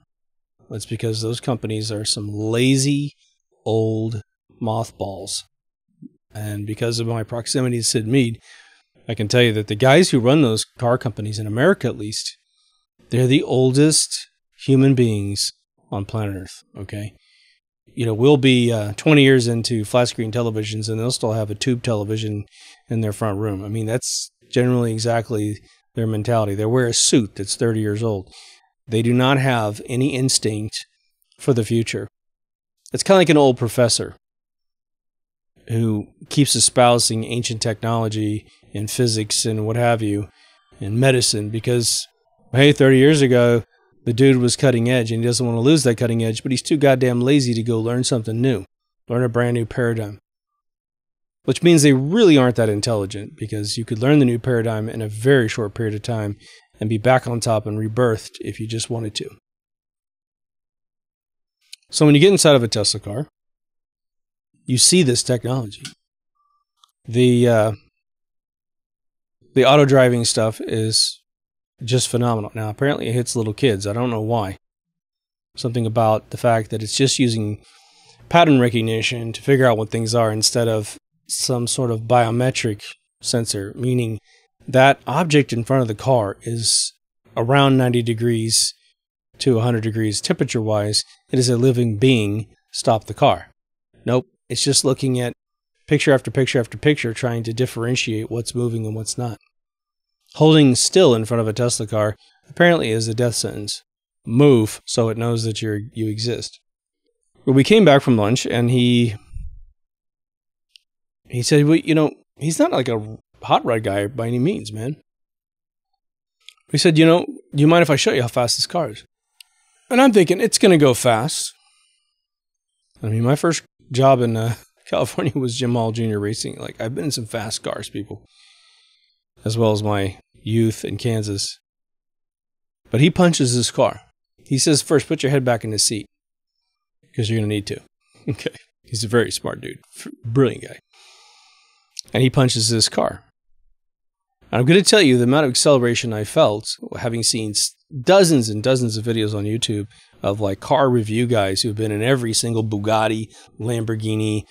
It's because those companies are some lazy, old mothballs. And because of my proximity to Sid Mead, I can tell you that the guys who run those car companies, in America at least, they're the oldest human beings on planet Earth, okay? We'll be 20 years into flat-screen televisions, and they'll still have a tube television in their front room. I mean, that's generally exactly their mentality. They wear a suit that's 30 years old. They do not have any instinct for the future. It's kind of like an old professor who keeps espousing ancient technology in physics and what have you, in medicine, because, hey, 30 years ago, the dude was cutting edge, and he doesn't want to lose that cutting edge, but he's too goddamn lazy to go learn something new, learn a brand new paradigm. Which means they really aren't that intelligent, because you could learn the new paradigm in a very short period of time and be back on top and rebirthed if you just wanted to. So when you get inside of a Tesla car, you see this technology. The auto driving stuff is just phenomenal. Now, apparently it hits little kids. I don't know why. Something about the fact that it's just using pattern recognition to figure out what things are instead of some sort of biometric sensor, meaning that object in front of the car is around 90 degrees to 100 degrees temperature-wise. It is a living being. Stop the car. Nope. It's just looking at picture after picture after picture, trying to differentiate what's moving and what's not. Holding still in front of a Tesla car apparently is a death sentence. Move so it knows that you exist. Well, we came back from lunch and he said, well, you know, he's not like a hot rod guy by any means, man. We said, you know, do you mind if I show you how fast this car is? And I'm thinking, it's going to go fast. I mean, my first job in California was Jim Hall Jr. Racing. Like, I've been in some fast cars, people, as well as my youth in Kansas. But he punches this car. He says, first, put your head back in the seat, because you're going to need to. Okay. He's a very smart dude. Brilliant guy. And he punches this car. And I'm going to tell you the amount of acceleration I felt, having seen dozens and dozens of videos on YouTube of like car review guys who've been in every single Bugatti, Lamborghini,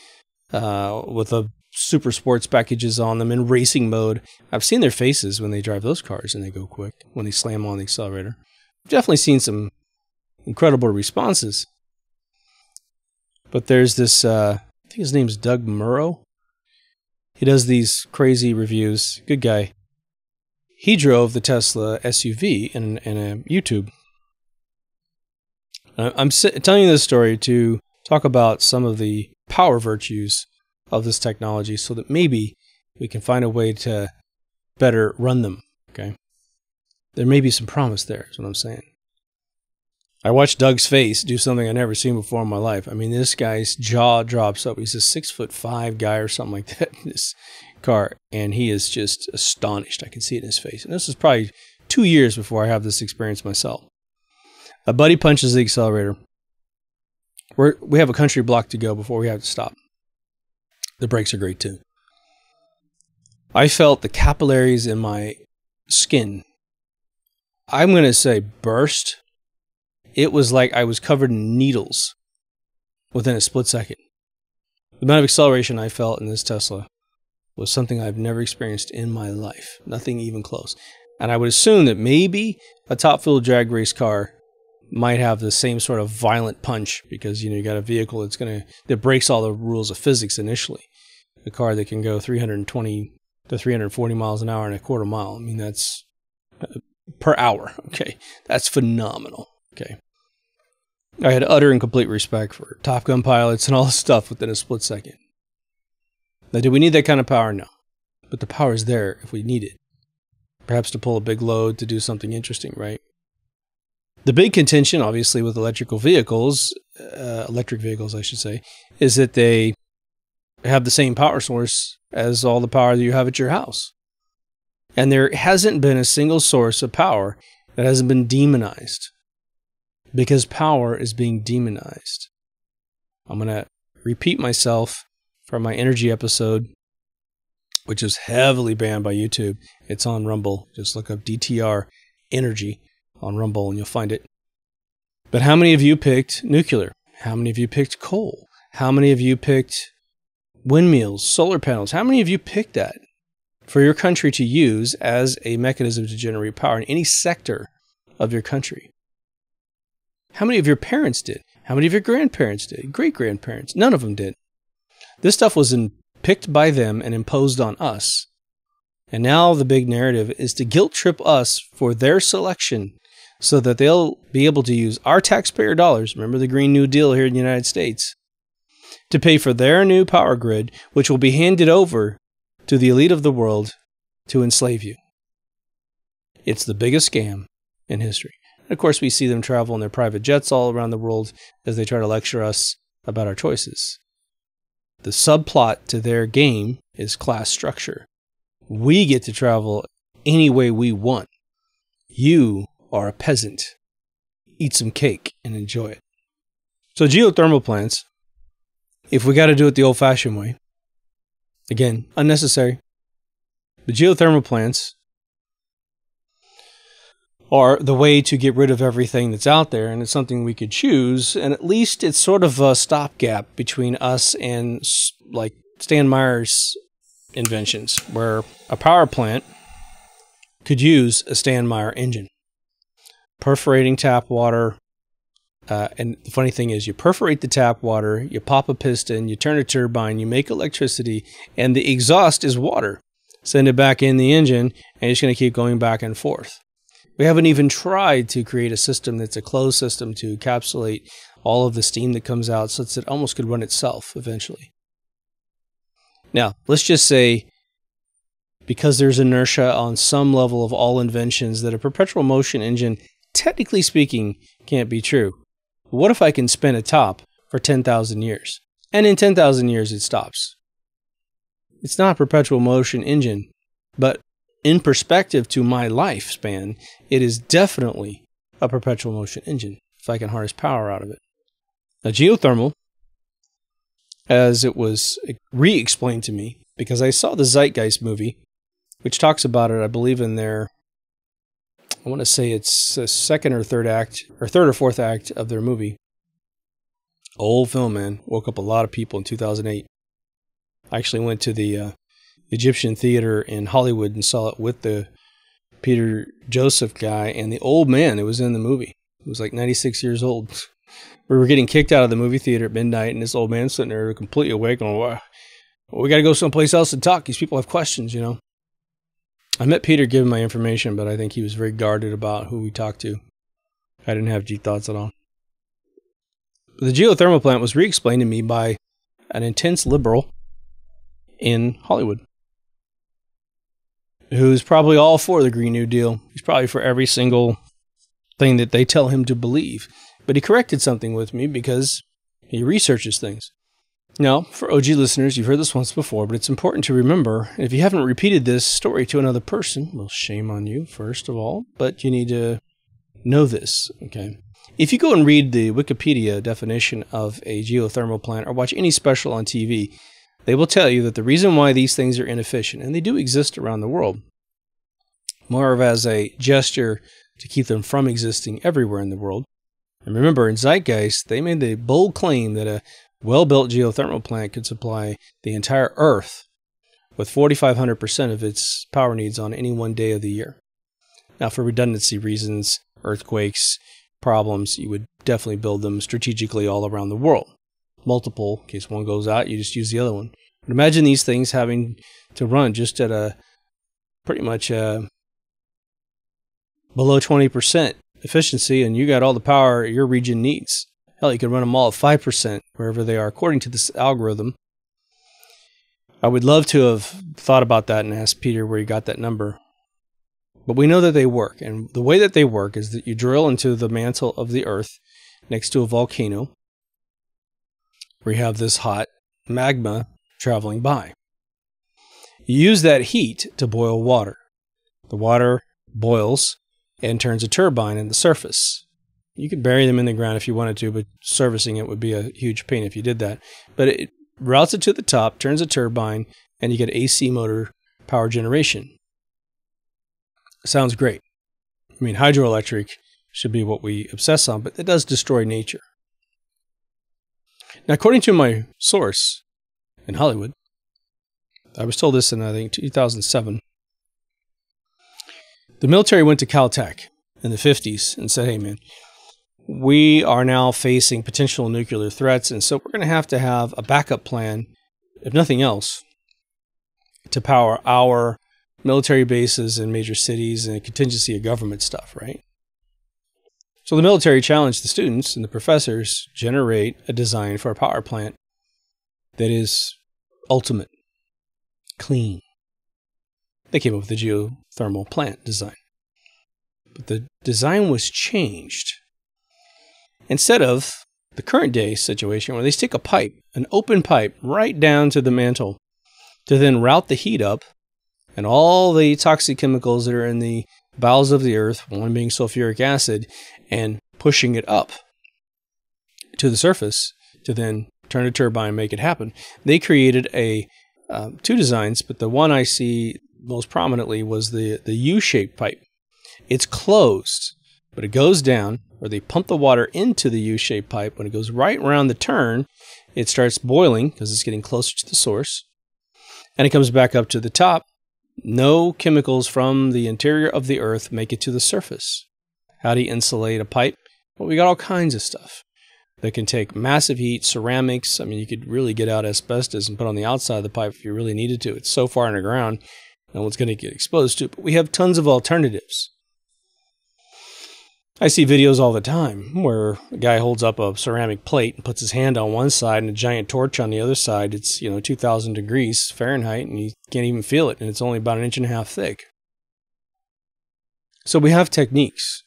with a super sports packages on them in racing mode. I've seen their faces when they drive those cars and they go quick, when they slam on the accelerator. I've definitely seen some incredible responses. But there's this, I think his name's Doug Murrow. He does these crazy reviews. Good guy. He drove the Tesla SUV in a YouTube. I'm telling you this story to talk about some of the power virtues of this technology so that maybe we can find a way to better run them. Okay. There may be some promise there, is what I'm saying. I watched Doug's face do something I've never seen before in my life. I mean, this guy's jaw drops up. He's a 6'5" guy or something like that in this car, and he is just astonished. I can see it in his face. And this is probably 2 years before I have this experience myself. A buddy punches the accelerator. We have a country block to go before we have to stop. The brakes are great too. I felt the capillaries in my skin, I'm going to say, burst. It was like I was covered in needles within a split second. The amount of acceleration I felt in this Tesla was something I've never experienced in my life. Nothing even close. And I would assume that maybe a top-fuel drag race car might have the same sort of violent punch because, you know, you got a vehicle that breaks all the rules of physics initially. A car that can go 320 to 340 miles an hour in a quarter mile. I mean, that's per hour. Okay. That's phenomenal. Okay. I had utter and complete respect for Top Gun pilots and all this stuff within a split second. Now, do we need that kind of power? No. But the power is there if we need it. Perhaps to pull a big load, to do something interesting, right? The big contention, obviously, with electric vehicles, I should say, is that they have the same power source as all the power that you have at your house. And there hasn't been a single source of power that hasn't been demonized. Because power is being demonized. I'm going to repeat myself from my energy episode, which is heavily banned by YouTube. It's on Rumble. Just look up DTR energy on Rumble and you'll find it. But how many of you picked nuclear? How many of you picked coal? How many of you picked windmills, solar panels? How many of you picked that for your country to use as a mechanism to generate power in any sector of your country? How many of your parents did? How many of your grandparents did? Great-grandparents? None of them did. This stuff was picked by them and imposed on us. And now the big narrative is to guilt trip us for their selection so that they'll be able to use our taxpayer dollars, remember the Green New Deal here in the United States, to pay for their new power grid, which will be handed over to the elite of the world to enslave you. It's the biggest scam in history. And of course, we see them travel in their private jets all around the world as they try to lecture us about our choices. The subplot to their game is class structure. We get to travel any way we want. You are a peasant. Eat some cake and enjoy it. So geothermal plants, if we got to do it the old-fashioned way, again, unnecessary. The geothermal plants are the way to get rid of everything that's out there, and it's something we could choose, and at least it's sort of a stopgap between us and like Stan Meyer's inventions, where a power plant could use a Stan Meyer engine. Perforating tap water, and the funny thing is you perforate the tap water, you pop a piston, you turn a turbine, you make electricity, and the exhaust is water. send it back in the engine, and it's going to keep going back and forth. We haven't even tried to create a system that's a closed system to encapsulate all of the steam that comes out so that it almost could run itself eventually. Now, let's just say, because there's inertia on some level of all inventions, that a perpetual motion engine, technically speaking, can't be true. What if I can spin a top for 10,000 years? And in 10,000 years it stops. It's not a perpetual motion engine, but in perspective to my lifespan, it is definitely a perpetual motion engine if I can harness power out of it. Now, geothermal, as it was re-explained to me, because I saw the Zeitgeist movie, which talks about it, I believe, in their, I want to say it's the second or third act, or third or fourth act of their movie. Old film, man. Woke up a lot of people in 2008. I actually went to the Egyptian Theater in Hollywood and saw it with the Peter Joseph guy and the old man that was in the movie. He was like 96 years old. We were getting kicked out of the movie theater at midnight, and this old man sitting there completely awake going, well, we got to go someplace else and talk. These people have questions, you know. I met Peter, gave him my information, but I think he was very guarded about who we talked to. I didn't have deep thoughts at all. The geothermal plant was re-explained to me by an intense liberal in Hollywood, who's probably all for the Green New Deal. He's probably for every single thing that they tell him to believe. But he corrected something with me because he researches things. Now, for OG listeners, you've heard this once before, but it's important to remember, if you haven't repeated this story to another person, well, shame on you, first of all, but you need to know this, okay? If you go and read the Wikipedia definition of a geothermal plant or watch any special on TV, they will tell you that the reason why these things are inefficient, and they do exist around the world, more of as a gesture to keep them from existing everywhere in the world. And remember, in Zeitgeist, they made the bold claim that a well-built geothermal plant could supply the entire Earth with 4,500% of its power needs on any one day of the year. Now, for redundancy reasons, earthquakes, problems, you would definitely build them strategically all around the world. Multiple, in case one goes out, you just use the other one. But imagine these things having to run just at a pretty much below 20% efficiency, and you got all the power your region needs. Hell, you could run them all at 5% wherever they are, according to this algorithm. I would love to have thought about that and asked Peter where he got that number. But we know that they work, and the way that they work is that you drill into the mantle of the Earth next to a volcano, where you have this hot magma traveling by. You use that heat to boil water. The water boils and turns a turbine in the surface. You could bury them in the ground if you wanted to, but servicing it would be a huge pain if you did that. But it routes it to the top, turns a turbine, and you get AC motor power generation. Sounds great. I mean, hydroelectric should be what we obsess on, but it does destroy nature. Now, according to my source in Hollywood, I was told this in, I think, 2007. The military went to Caltech in the 50s and said, hey, man, we are now facing potential nuclear threats, and so we're going to have a backup plan, if nothing else, to power our military bases in major cities and a contingency of government stuff, right? So the military challenged the students and the professors to generate a design for a power plant that is ultimate, clean. They came up with the geothermal plant design. But the design was changed. Instead of the current day situation where they stick a pipe, an open pipe, right down to the mantle to then route the heat up and all the toxic chemicals that are in the bowels of the earth, one being sulfuric acid, and pushing it up to the surface to then turn a turbine and make it happen. They created two designs, but the one I see most prominently was the U-shaped pipe. It's closed, but it goes down, or they pump the water into the U-shaped pipe. When it goes right around the turn, it starts boiling because it's getting closer to the source, and it comes back up to the top. No chemicals from the interior of the earth make it to the surface. How do you insulate a pipe? Well, we got all kinds of stuff that can take massive heat, ceramics. I mean, you could really get out asbestos and put on the outside of the pipe if you really needed to. It's so far in the ground, No one's going to get exposed to it, but we have tons of alternatives. I see videos all the time where a guy holds up a ceramic plate and puts his hand on one side and a giant torch on the other side. It's, 2,000 degrees Fahrenheit, and you can't even feel it, and it's only about 1.5 inches thick. So we have techniques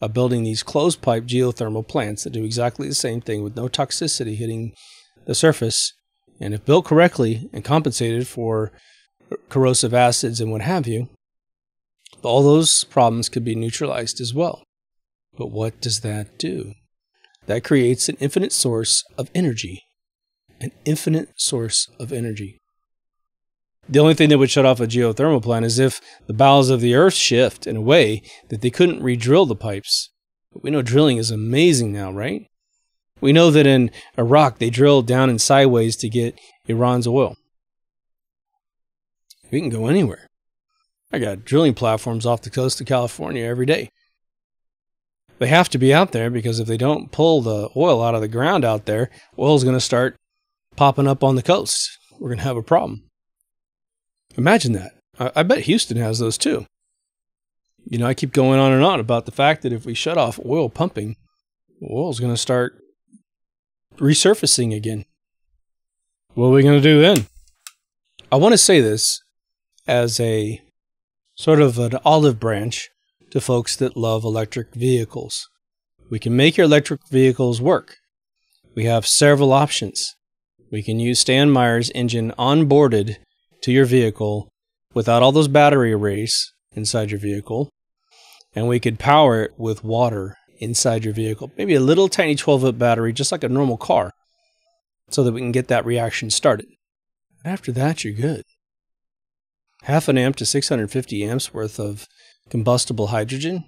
of building these closed pipe geothermal plants that do exactly the same thing with no toxicity hitting the surface. And if built correctly and compensated for corrosive acids and what have you, all those problems could be neutralized as well. But what does that do? That creates an infinite source of energy. An infinite source of energy. The only thing that would shut off a geothermal plant is if the bowels of the earth shift in a way that they couldn't re-drill the pipes. But we know drilling is amazing now, right? We know that in Iraq, they drilled down and sideways to get Iran's oil. We can go anywhere. I got drilling platforms off the coast of California every day. They have to be out there because if they don't pull the oil out of the ground out there, oil is going to start popping up on the coast. We're going to have a problem. Imagine that. I bet Houston has those too. I keep going on and on about the fact that if we shut off oil pumping, oil is going to start resurfacing again. What are we going to do then? I want to say this as a sort of an olive branch to folks that love electric vehicles. We can make your electric vehicles work. We have several options. We can use Stan Meyer's engine onboarded to your vehicle without all those battery arrays inside your vehicle. And we could power it with water inside your vehicle. Maybe a little tiny 12-volt battery, just like a normal car, so that we can get that reaction started. But after that, you're good. 0.5 amp to 650 amps worth of combustible hydrogen.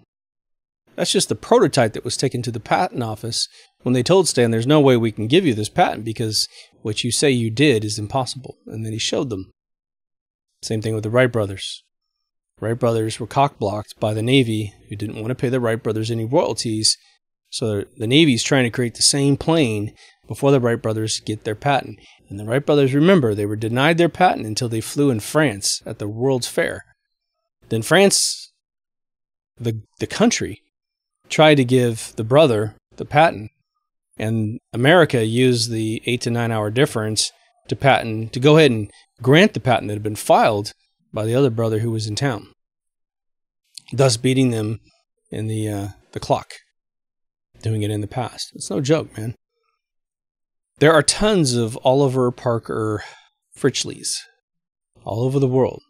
That's just the prototype that was taken to the patent office when they told Stan there's no way we can give you this patent because what you say you did is impossible. And then he showed them. Same thing with the Wright brothers. Wright brothers were cock-blocked by the Navy, who didn't want to pay the Wright brothers any royalties. So the Navy's trying to create the same plane before the Wright brothers get their patent. And the Wright brothers, remember, they were denied their patent until they flew in France at the World's Fair. Then France, the country, tried to give the brother the patent, and America used the 8 to 9 hour difference to go ahead and grant the patent that had been filed by the other brother who was in town, thus beating them in the clock, doing it in the past. It's no joke, man. There are tons of Oliver Parker Fritchles all over the world.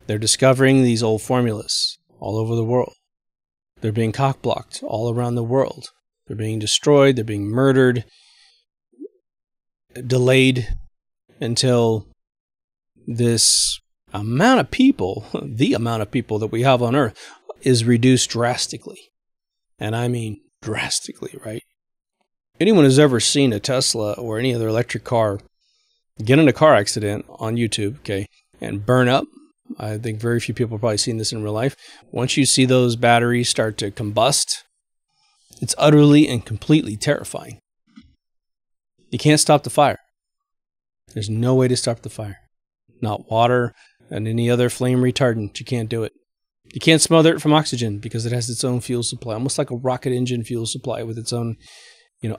They're discovering these old formulas all over the world. They're being cock-blocked all around the world. They're being destroyed. They're being murdered, delayed until this amount of people, the amount of people that we have on Earth, is reduced drastically. And I mean drastically, right? Anyone who's ever seen a Tesla or any other electric car get in a car accident on YouTube, okay, and burn up, I think very few people have probably seen this in real life. Once you see those batteries start to combust, it's utterly and completely terrifying. You can't stop the fire. There's no way to stop the fire. Not water and any other flame retardant. You can't do it. You can't smother it from oxygen because it has its own fuel supply, almost like a rocket engine fuel supply with its own,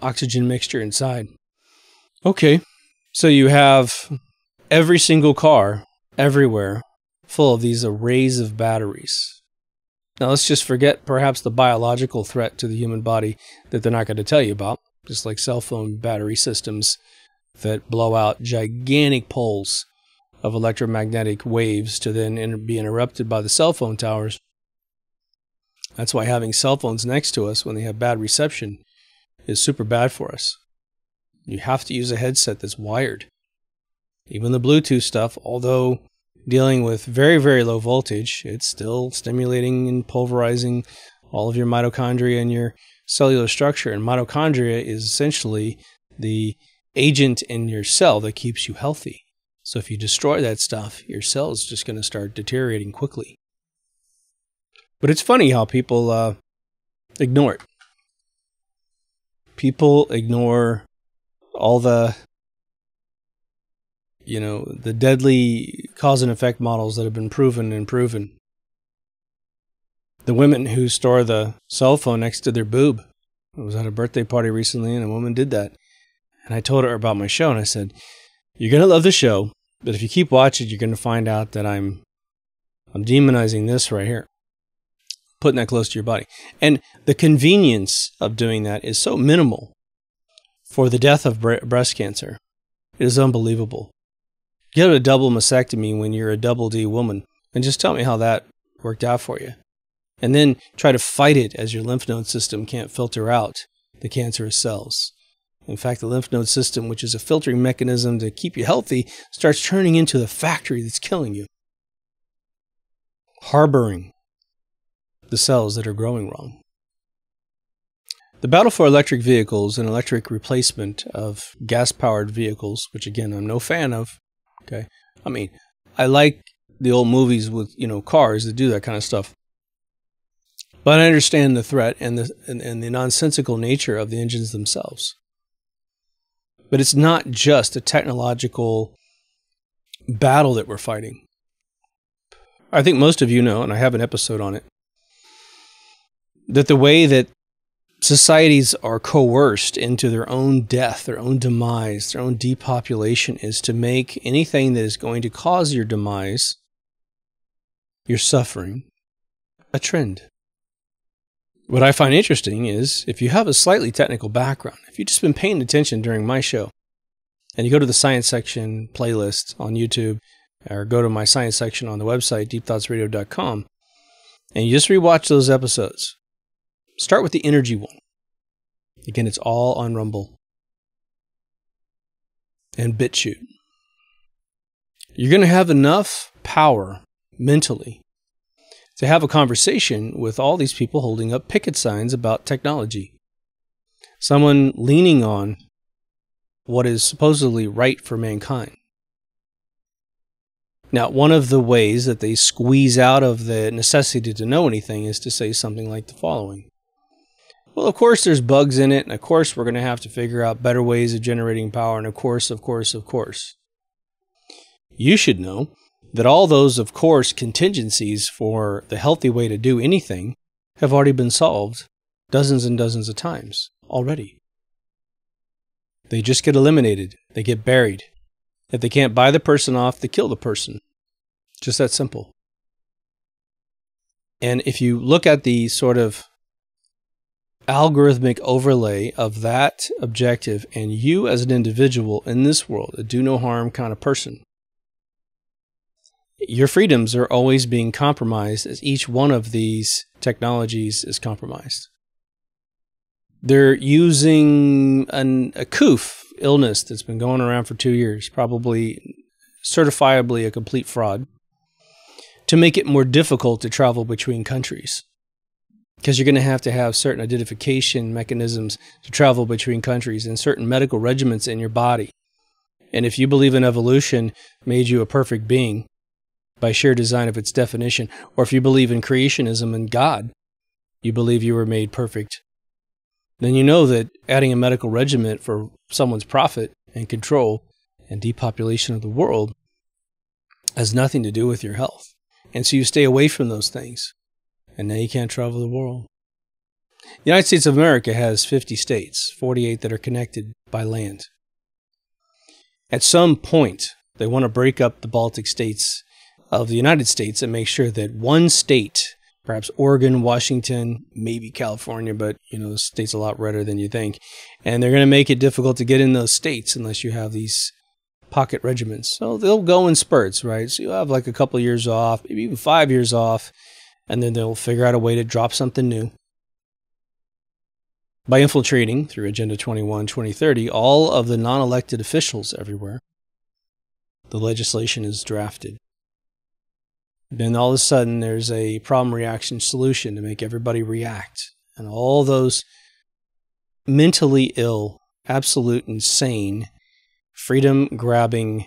oxygen mixture inside. Okay, so you have every single car everywhere full of these arrays of batteries. Now let's just forget perhaps the biological threat to the human body that they're not going to tell you about, just like cell phone battery systems that blow out gigantic poles of electromagnetic waves to then be interrupted by the cell phone towers. That's why having cell phones next to us when they have bad reception is super bad for us. You have to use a headset that's wired. Even the Bluetooth stuff, although dealing with very, very low voltage, it's still stimulating and pulverizing all of your mitochondria and your cellular structure. And mitochondria is essentially the agent in your cell that keeps you healthy. So if you destroy that stuff, your cell is just going to start deteriorating quickly. But it's funny how people ignore it. People ignore all the, the deadly cause and effect models that have been proven and proven. The women who store the cell phone next to their boob. I was at a birthday party recently, and a woman did that. And I told her about my show, and I said, "You're going to love the show, but if you keep watching, you're going to find out that I'm demonizing this right here, putting that close to your body." And the convenience of doing that is so minimal for the death of breast cancer. It is unbelievable. Get a double mastectomy when you're a double D woman, and just tell me how that worked out for you. And then try to fight it as your lymph node system can't filter out the cancerous cells. In fact, the lymph node system, which is a filtering mechanism to keep you healthy, starts turning into the factory that's killing you, harboring the cells that are growing wrong. The battle for electric vehicles and electric replacement of gas-powered vehicles, which again, I'm no fan of. Okay, I mean, I like the old movies with, cars that do that kind of stuff. But I understand the threat and the nonsensical nature of the engines themselves. But it's not just a technological battle that we're fighting. I think most of you know, and I have an episode on it, that the way that societies are coerced into their own death, their own demise, their own depopulation is to make anything that is going to cause your demise, your suffering, a trend. What I find interesting is if you have a slightly technical background, if you've just been paying attention during my show, and you go to the science section playlist on YouTube, or go to my science section on the website, deepthoughtsradio.com, and you just rewatch those episodes. Start with the energy one. Again, it's all on Rumble and BitChute. You're going to have enough power mentally to have a conversation with all these people holding up picket signs about technology. Someone leaning on what is supposedly right for mankind. Now, one of the ways that they squeeze out of the necessity to know anything is to say something like the following. Well, of course there's bugs in it, and of course we're going to have to figure out better ways of generating power, and of course. You should know that all those, of course, contingencies for the healthy way to do anything have already been solved dozens and dozens of times already. They just get eliminated. They get buried. If they can't buy the person off, they kill the person. Just that simple. And if you look at the sort of algorithmic overlay of that objective and you as an individual in this world, a do no harm kind of person, your freedoms are always being compromised as each one of these technologies is compromised. They're using a COOF illness that's been going around for 2 years, probably certifiably a complete fraud, to make it more difficult to travel between countries. Because you're going to have certain identification mechanisms to travel between countries and certain medical regimens in your body. And if you believe in evolution made you a perfect being, by sheer design of its definition, or if you believe in creationism and God, you believe you were made perfect, then you know that adding a medical regimen for someone's profit and control and depopulation of the world has nothing to do with your health. And so you stay away from those things, and now you can't travel the world. The United States of America has 50 states, 48 that are connected by land. At some point, they want to break up the Baltic states of the United States and make sure that one state, perhaps Oregon, Washington, maybe California, but the state's a lot redder than you think, and they're going to make it difficult to get in those states unless you have these pocket regiments. So they'll go in spurts, right? So you'll have like a couple years off, maybe even 5 years off, and then they'll figure out a way to drop something new. By infiltrating, through Agenda 21, 2030, all of the non-elected officials everywhere, the legislation is drafted. Then all of a sudden there's a problem reaction solution to make everybody react. And all those mentally ill, absolute insane, freedom-grabbing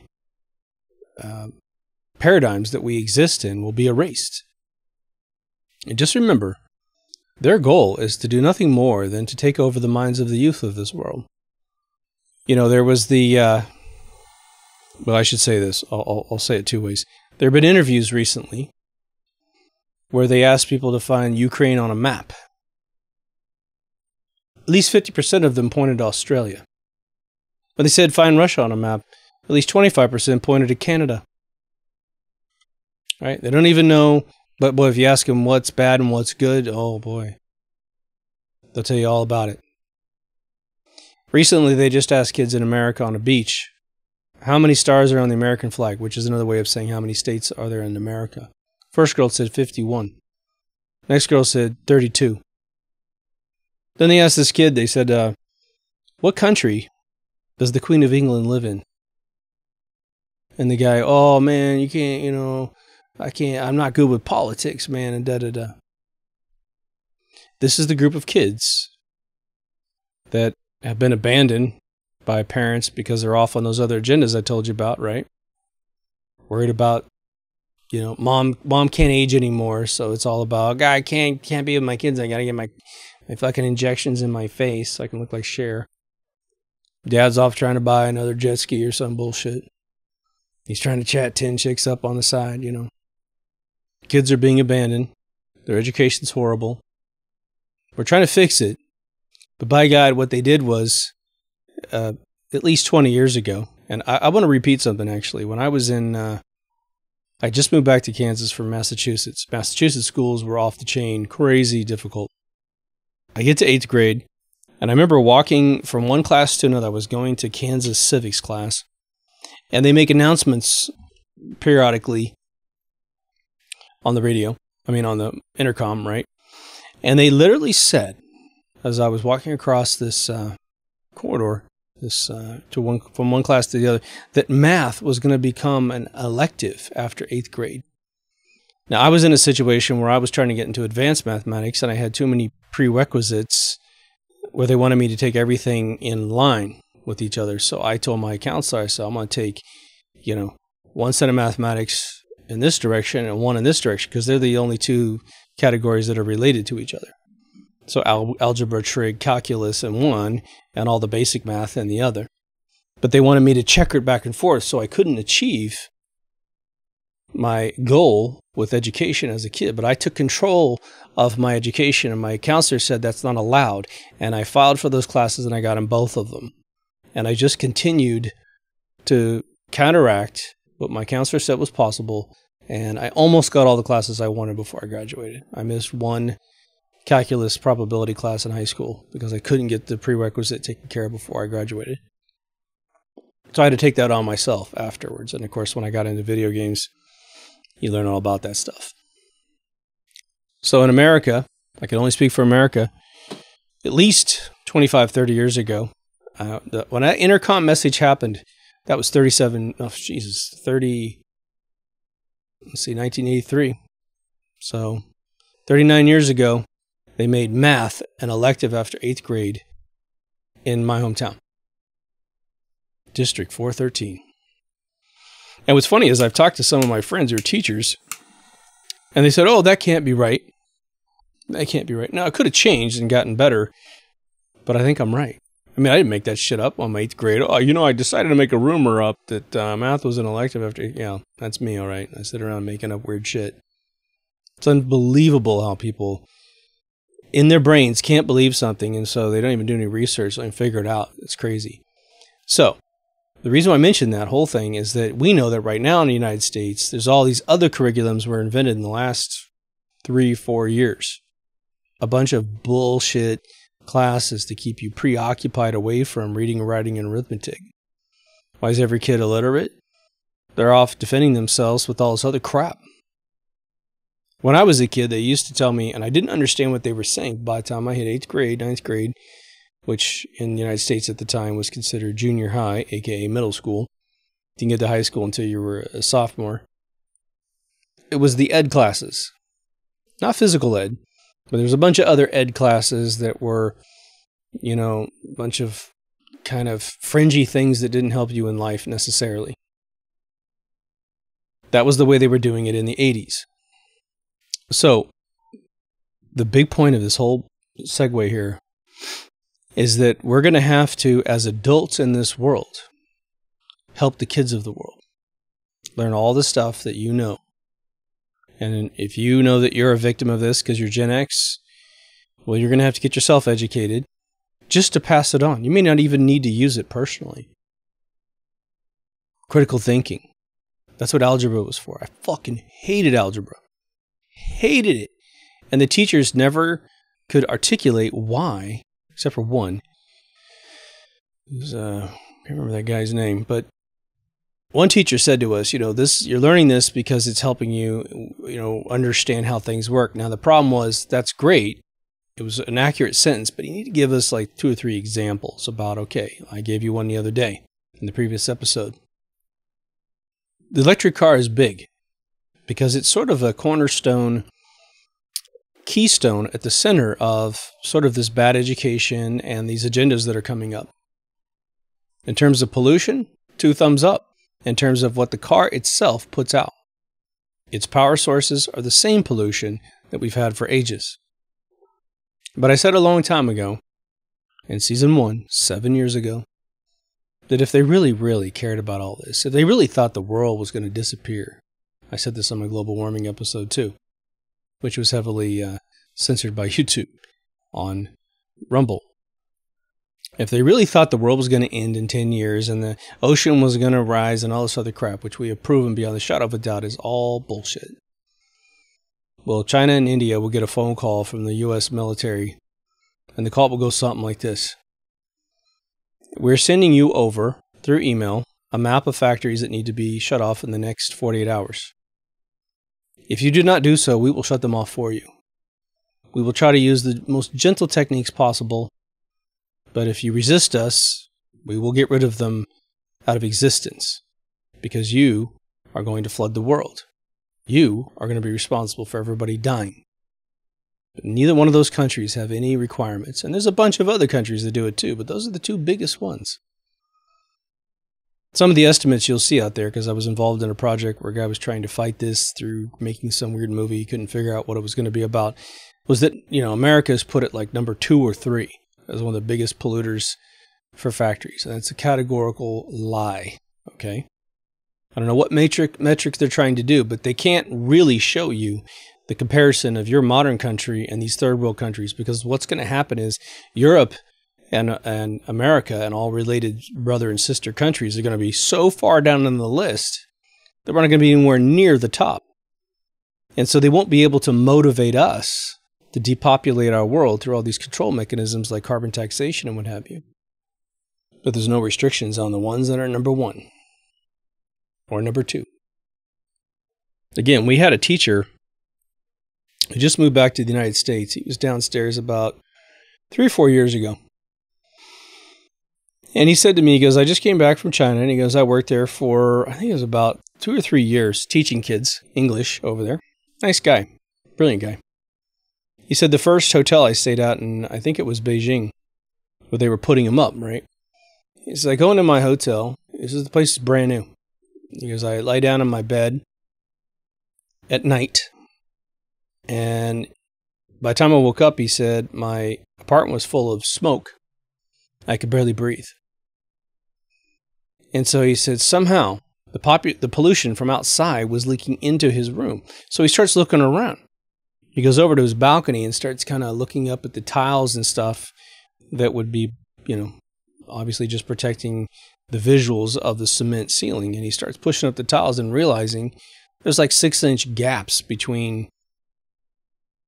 paradigms that we exist in will be erased. And just remember, their goal is to do nothing more than to take over the minds of the youth of this world. There was the Well, I should say this. I'll say it two ways. There have been interviews recently where they asked people to find Ukraine on a map. At least 50% of them pointed to Australia. When they said find Russia on a map, at least 25% pointed to Canada. Right? They don't even know, but boy, if you ask them what's bad and what's good, oh boy, they'll tell you all about it. Recently, they just asked kids in America on a beach, how many stars are on the American flag, which is another way of saying how many states are there in America. First girl said 51. Next girl said 32. Then they asked this kid, they said, what country does the Queen of England live in? And the guy, oh man, you can't, I can't, I'm not good with politics, man, and da-da-da. This is the group of kids that have been abandoned by parents because they're off on those other agendas I told you about, right? Worried about, mom can't age anymore, so it's all about, I can't be with my kids, I gotta get my fucking injections in my face so I can look like Cher. Dad's off trying to buy another jet ski or some bullshit. He's trying to chat 10 chicks up on the side, Kids are being abandoned. Their education's horrible. We're trying to fix it. But by God, what they did was, at least 20 years ago, and I want to repeat something actually. When I was I just moved back to Kansas from Massachusetts. Massachusetts schools were off the chain, crazy difficult. I get to 8th grade, and I remember walking from one class to another. I was going to Kansas civics class, and they make announcements periodically on the radio. On the intercom, right? And they literally said, as I was walking across this corridor, from one class to the other, that math was going to become an elective after 8th grade. Now, I was in a situation where I was trying to get into advanced mathematics, and I had too many prerequisites where they wanted me to take everything in line with each other. So I told my counselor, I said, I'm going to take, one set of mathematics in this direction and one in this direction, because they're the only two categories that are related to each other. So algebra, trig, calculus in one, and all the basic math in the other. But they wanted me to checker it back and forth, so I couldn't achieve my goal with education as a kid. But I took control of my education, and my counselor said that's not allowed. And I filed for those classes, and I got in both of them. And I just continued to counteract what my counselor said was possible, and I almost got all the classes I wanted before I graduated. I missed one calculus probability class in high school because I couldn't get the prerequisite taken care of before I graduated. So I had to take that on myself afterwards. And of course, when I got into video games, you learn all about that stuff. So in America, I can only speak for America, at least 25, 30 years ago, when that intercom message happened, that was 1983. So 39 years ago, they made math an elective after 8th grade in my hometown, District 413. And what's funny is I've talked to some of my friends who are teachers, and they said, oh, that can't be right. That can't be right. Now, it could have changed and gotten better, but I think I'm right. I didn't make that shit up on my 8th grade. Oh, I decided to make a rumor up that math was an elective after, yeah, that's me, all right. I sit around making up weird shit. It's unbelievable how people in their brains can't believe something, and so they don't even do any research and figure it out. It's crazy. So the reason why I mentioned that whole thing is that we know that right now in the United States, there's all these other curriculums were invented in the last 3-4 years. A bunch of bullshit classes to keep you preoccupied away from reading, writing, and arithmetic. Why is every kid illiterate? They're off defending themselves with all this other crap. When I was a kid, they used to tell me, and I didn't understand what they were saying by the time I hit 8th grade, 9th grade, which in the United States at the time was considered junior high, aka middle school. You didn't get to high school until you were a sophomore. It was the ed classes. Not physical ed, but there was a bunch of other ed classes that were, a bunch of kind of fringy things that didn't help you in life necessarily. That was the way they were doing it in the 80s. So, the big point of this whole segue here is that we're going to have to, as adults in this world, help the kids of the world. Learn all the stuff that you know. And if you know that you're a victim of this because you're Gen X, well, you're going to have to get yourself educated just to pass it on. You may not even need to use it personally. Critical thinking. That's what algebra was for. I fucking hated algebra. Hated it. And the teachers never could articulate why, except for one. I can't remember that guy's name, but one teacher said to us, you're learning this because it's helping you, understand how things work. Now, the problem was, that's great. It was an accurate sentence, but you need to give us like 2 or 3 examples about, okay, I gave you one the other day in the previous episode. The electric car is big because it's sort of a keystone at the center of sort of this bad education and these agendas that are coming up. In terms of pollution, 2 thumbs up. In terms of what the car itself puts out, its power sources are the same pollution that we've had for ages. But I said a long time ago, in season 1, 7 years ago, that if they really, really cared about all this, if they really thought the world was going to disappear, I said this on my global warming episode too, which was heavily censored by YouTube on Rumble. If they really thought the world was going to end in 10 years and the ocean was going to rise and all this other crap, which we have proven beyond the shadow of a doubt is all bullshit. Well, China and India will get a phone call from the U.S. military, and the call will go something like this. We're sending you over, through email, a map of factories that need to be shut off in the next 48 hours. If you do not do so, we will shut them off for you. We will try to use the most gentle techniques possible, but if you resist us, we will get rid of them out of existence, because you are going to flood the world. You are going to be responsible for everybody dying. But neither one of those countries have any requirements. And there's a bunch of other countries that do it too, but those are the 2 biggest ones. Some of the estimates you'll see out there, because I was involved in a project where a guy was trying to fight this through making some weird movie. He couldn't figure out what it was going to be about. Was that, America has put it like number 2 or 3 as one of the biggest polluters for factories. And that's a categorical lie, okay? I don't know what metrics they're trying to do, but they can't really show you the comparison of your modern country and these third world countries, because what's going to happen is Europe and America and all related brother and sister countries are going to be so far down on the list that we're not going to be anywhere near the top. And so they won't be able to motivate us to depopulate our world through all these control mechanisms like carbon taxation and what have you. But there's no restrictions on the ones that are number 1 or number 2. Again, we had a teacher who just moved back to the United States. He was downstairs about 3 or 4 years ago. And he said to me, he goes, I just came back from China. And he goes, I worked there for, I think it was about 2 or 3 years teaching kids English over there. Nice guy. Brilliant guy. He said the first hotel I stayed at in, I think it was Beijing, where they were putting him up, right? He says, I go into my hotel. The place is brand new. He goes, I lie down in my bed at night. And by the time I woke up, he said, my apartment was full of smoke. I could barely breathe. And so he said, somehow, the pollution from outside was leaking into his room. So he starts looking around. He goes over to his balcony and starts kind of looking up at the tiles and stuff that would be, obviously just protecting the visuals of the cement ceiling. And he starts pushing up the tiles and realizing there's like 6-inch gaps between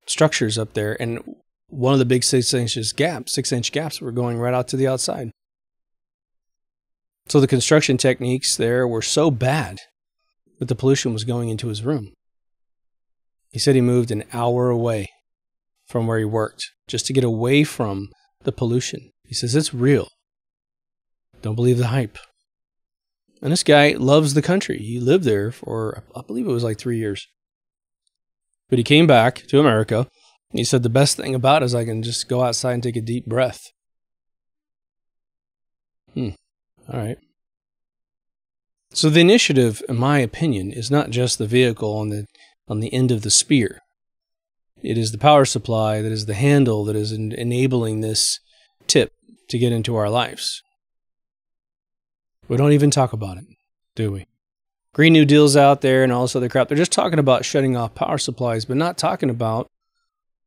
structures up there. And one of the big 6-inch gaps were going right out to the outside. So the construction techniques there were so bad that the pollution was going into his room. He said he moved an hour away from where he worked just to get away from the pollution. He says, it's real. Don't believe the hype. And this guy loves the country. He lived there for, I believe it was like 3 years. But he came back to America, and he said, the best thing about it is I can just go outside and take a deep breath. All right. So the initiative, in my opinion, is not just the vehicle on the end of the spear. It is the power supply that is the handle that is enabling this tip to get into our lives. We don't even talk about it, do we? Green New Deal's out there and all this other crap. They're just talking about shutting off power supplies, but not talking about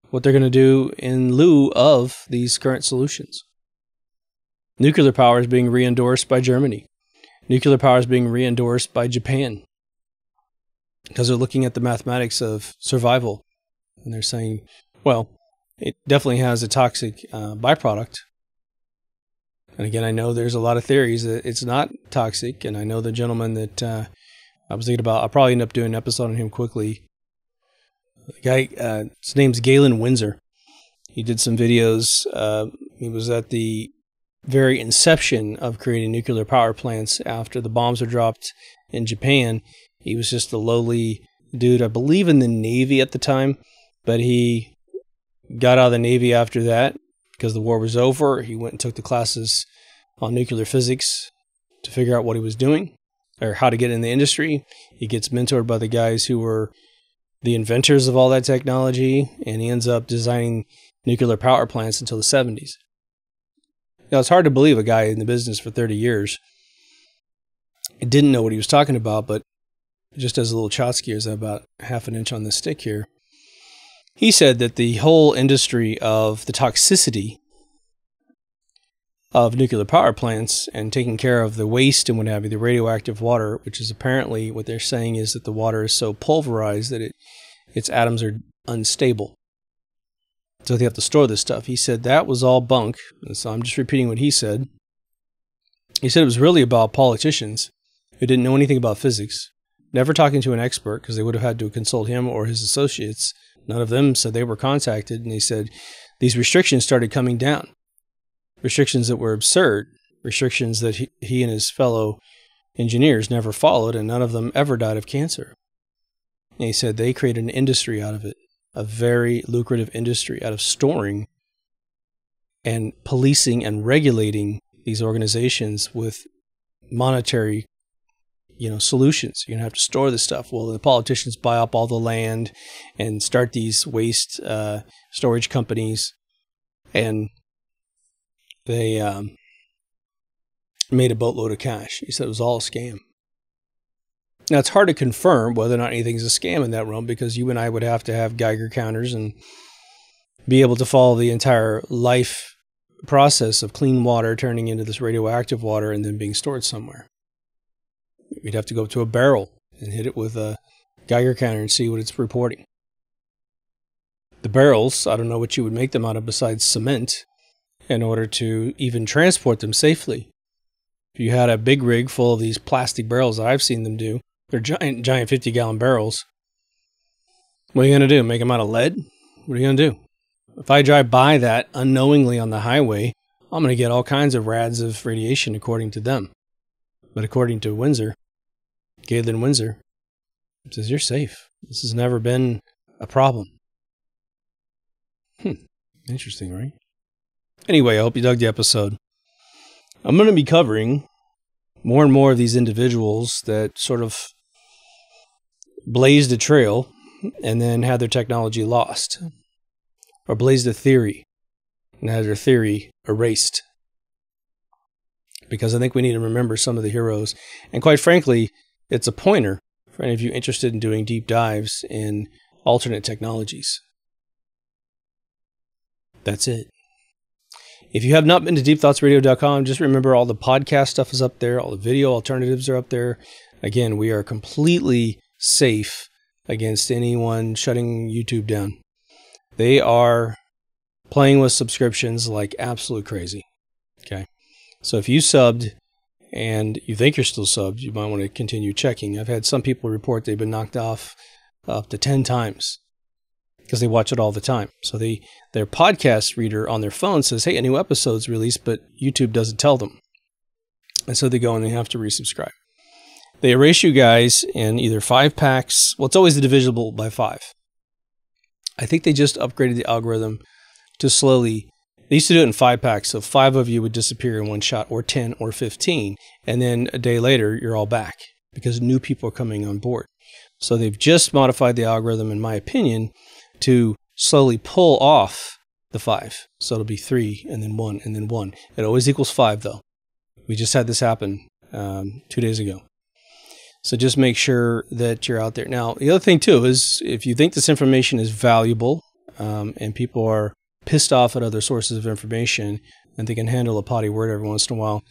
what they're going to do in lieu of these current solutions. Nuclear power is being re-endorsed by Germany. Nuclear power is being re-endorsed by Japan because they're looking at the mathematics of survival. And they're saying, well, it definitely has a toxic byproduct. And again, I know there's a lot of theories that it's not toxic. And I know the gentleman that I was thinking about, I'll probably end up doing an episode on him quickly. The guy, his name's Galen Windsor. He did some videos. He was at the very inception of creating nuclear power plants after the bombs were dropped in Japan. He was just a lowly dude, I believe in the Navy at the time, but he got out of the Navy after that because the war was over. He went and took the classes on nuclear physics to figure out what he was doing or how to get in the industry. He gets mentored by the guys who were the inventors of all that technology, and he ends up designing nuclear power plants until the 70s. Now, it's hard to believe a guy in the business for 30 years didn't know what he was talking about, but just as a little Chotsky, is about half an inch on the stick here. He said that the whole industry of the toxicity of nuclear power plants and taking care of the waste and what have you, the radioactive water, which is apparently what they're saying is that the water is so pulverized that its atoms are unstable. So they have to store this stuff. He said that was all bunk. So I'm just repeating what he said. He said it was really about politicians who didn't know anything about physics, never talking to an expert because they would have had to consult him or his associates. None of them said they were contacted, and they said these restrictions started coming down. Restrictions that were absurd, restrictions that he and his fellow engineers never followed, and none of them ever died of cancer. And he said they created an industry out of it, a very lucrative industry out of storing and policing and regulating these organizations with monetary, solutions. You're going to have to store this stuff. Well, the politicians buy up all the land and start these waste storage companies, and they made a boatload of cash. He said it was all a scam. Now, it's hard to confirm whether or not anything's a scam in that realm because you and I would have to have Geiger counters and be able to follow the entire life process of clean water turning into this radioactive water and then being stored somewhere. We'd have to go to a barrel and hit it with a Geiger counter and see what it's reporting. The barrels, I don't know what you would make them out of besides cement in order to even transport them safely. If you had a big rig full of these plastic barrels that I've seen them do, they're giant 50-gallon barrels. What are you going to do? Make them out of lead? What are you going to do? If I drive by that unknowingly on the highway, I'm going to get all kinds of rads of radiation according to them. But according to Windsor, Galen Windsor, he says, you're safe. This has never been a problem. Interesting, right? Anyway, I hope you dug the episode. I'm going to be covering more and more of these individuals that sort of blazed a trail and then had their technology lost, or blazed a theory and had their theory erased. Because I think we need to remember some of the heroes. And quite frankly, it's a pointer for any of you interested in doing deep dives in alternate technologies. That's it. If you have not been to deepthoughtsradio.com, just remember all the podcast stuff is up there. All the video alternatives are up there. Again, we are completely safe against anyone shutting YouTube down. They are playing with subscriptions like absolute crazy. Okay. So if you subbed and you think you're still subbed, you might want to continue checking. I've had some people report they've been knocked off up to 10 times because they watch it all the time. So their podcast reader on their phone says, hey, a new episode's released, but YouTube doesn't tell them. And so they go and they have to resubscribe. They erase you guys in either 5 packs. Well, it's always divisible by 5. I think they just upgraded the algorithm to slowly. They used to do it in 5 packs, so 5 of you would disappear in one shot, or 10 or 15. And then a day later, you're all back because new people are coming on board. So they've just modified the algorithm, in my opinion, to slowly pull off the 5. So it'll be 3 and then 1 and then 1. It always equals 5, though. We just had this happen 2 days ago. So just make sure that you're out there. Now, the other thing too is if you think this information is valuable and people are pissed off at other sources of information and they can handle a potty word every once in a while,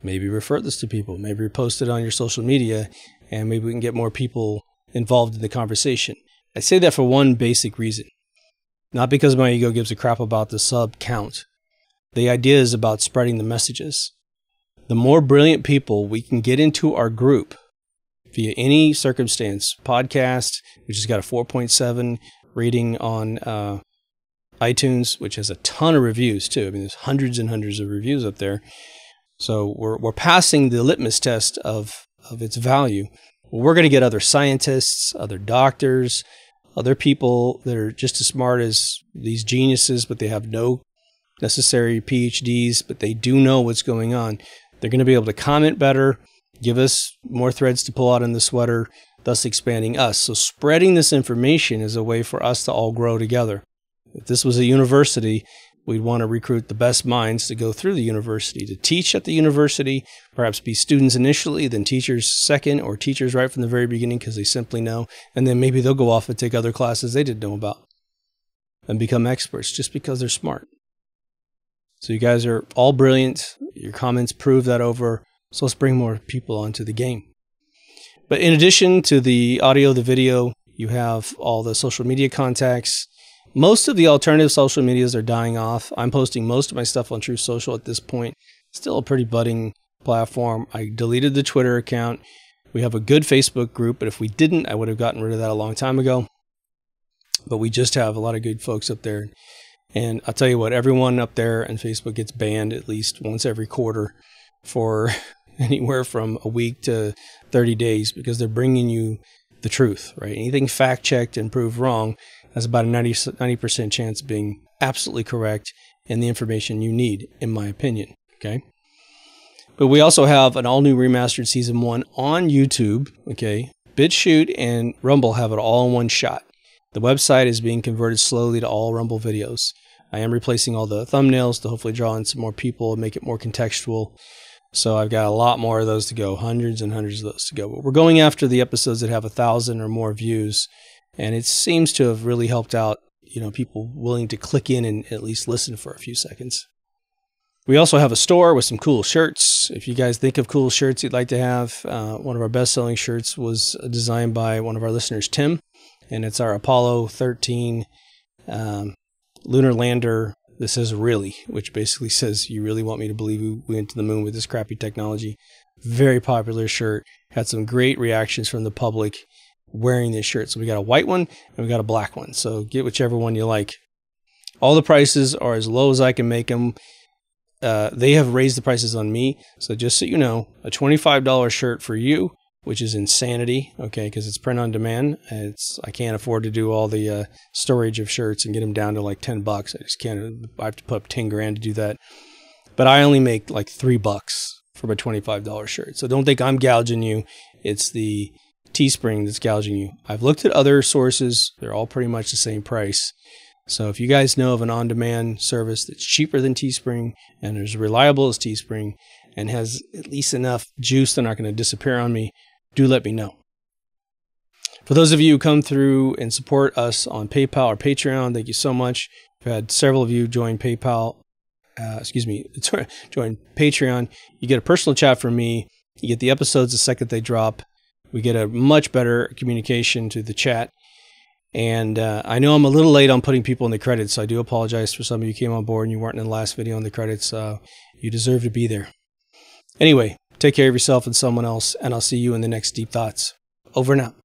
maybe refer this to people. Maybe repost it on your social media and maybe we can get more people involved in the conversation. I say that for one basic reason. Not because my ego gives a crap about the sub count. The idea is about spreading the messages. The more brilliant people we can get into our group via any circumstance, podcast, which has got a 4.7 rating on iTunes, which has a ton of reviews too. I mean, there's hundreds and hundreds of reviews up there. So we're passing the litmus test of its value. Well, we're going to get other scientists, other doctors, other people that are just as smart as these geniuses, but they have no necessary PhDs, but they do know what's going on. They're going to be able to comment better, give us more threads to pull out in the sweater, thus expanding us. So spreading this information is a way for us to all grow together. If this was a university, we'd want to recruit the best minds to go through the university, to teach at the university, perhaps be students initially, then teachers second, or teachers right from the very beginning because they simply know, and then maybe they'll go off and take other classes they didn't know about and become experts just because they're smart. So you guys are all brilliant. Your comments prove that over. So let's bring more people onto the game. But in addition to the audio, the video, you have all the social media contacts. Most of the alternative social medias are dying off. I'm posting most of my stuff on Truth Social at this point. Still a pretty budding platform. I deleted the Twitter account. We have a good Facebook group, but if we didn't, I would have gotten rid of that a long time ago. But we just have a lot of good folks up there. And I'll tell you what, everyone up there on Facebook gets banned at least once every quarter for anywhere from a week to 30 days because they're bringing you the truth, right? Anything fact-checked and proved wrong has about a 90% chance of being absolutely correct and the information you need, in my opinion, okay? But we also have an all-new remastered Season 1 on YouTube, okay? BitChute and Rumble have it all in one shot. The website is being converted slowly to all Rumble videos. I am replacing all the thumbnails to hopefully draw in some more people and make it more contextual. So I've got a lot more of those to go, hundreds and hundreds of those to go. But we're going after the episodes that have 1,000 or more views. And it seems to have really helped out, people willing to click in and at least listen for a few seconds. We also have a store with some cool shirts. If you guys think of cool shirts you'd like to have, one of our best-selling shirts was designed by one of our listeners, Tim. And it's our Apollo 13 lunar lander. This says really, which basically says you really want me to believe we went to the moon with this crappy technology. Very popular shirt. Had some great reactions from the public wearing this shirt. So we got a white one and we got a black one. So get whichever one you like. All the prices are as low as I can make them. They have raised the prices on me. So just so you know, a $25 shirt for you, which is insanity, okay, because it's print on demand. I can't afford to do all the storage of shirts and get them down to like $10. I just can't. I have to put up 10 grand to do that. But I only make like $3 for my $25 shirt. So don't think I'm gouging you. It's the Teespring that's gouging you. I've looked at other sources. They're all pretty much the same price. So if you guys know of an on-demand service that's cheaper than Teespring and is reliable as Teespring and has at least enough juice they're not going to disappear on me, do let me know. For those of you who come through and support us on PayPal or Patreon, thank you so much. We've had several of you join PayPal. Join Patreon. You get a personal chat from me. You get the episodes the second they drop. We get a much better communication to the chat. And I know I'm a little late on putting people in the credits, so I do apologize for some of you who came on board and you weren't in the last video in the credits. You deserve to be there. Anyway, take care of yourself and someone else, and I'll see you in the next Deep Thoughts. Over and out.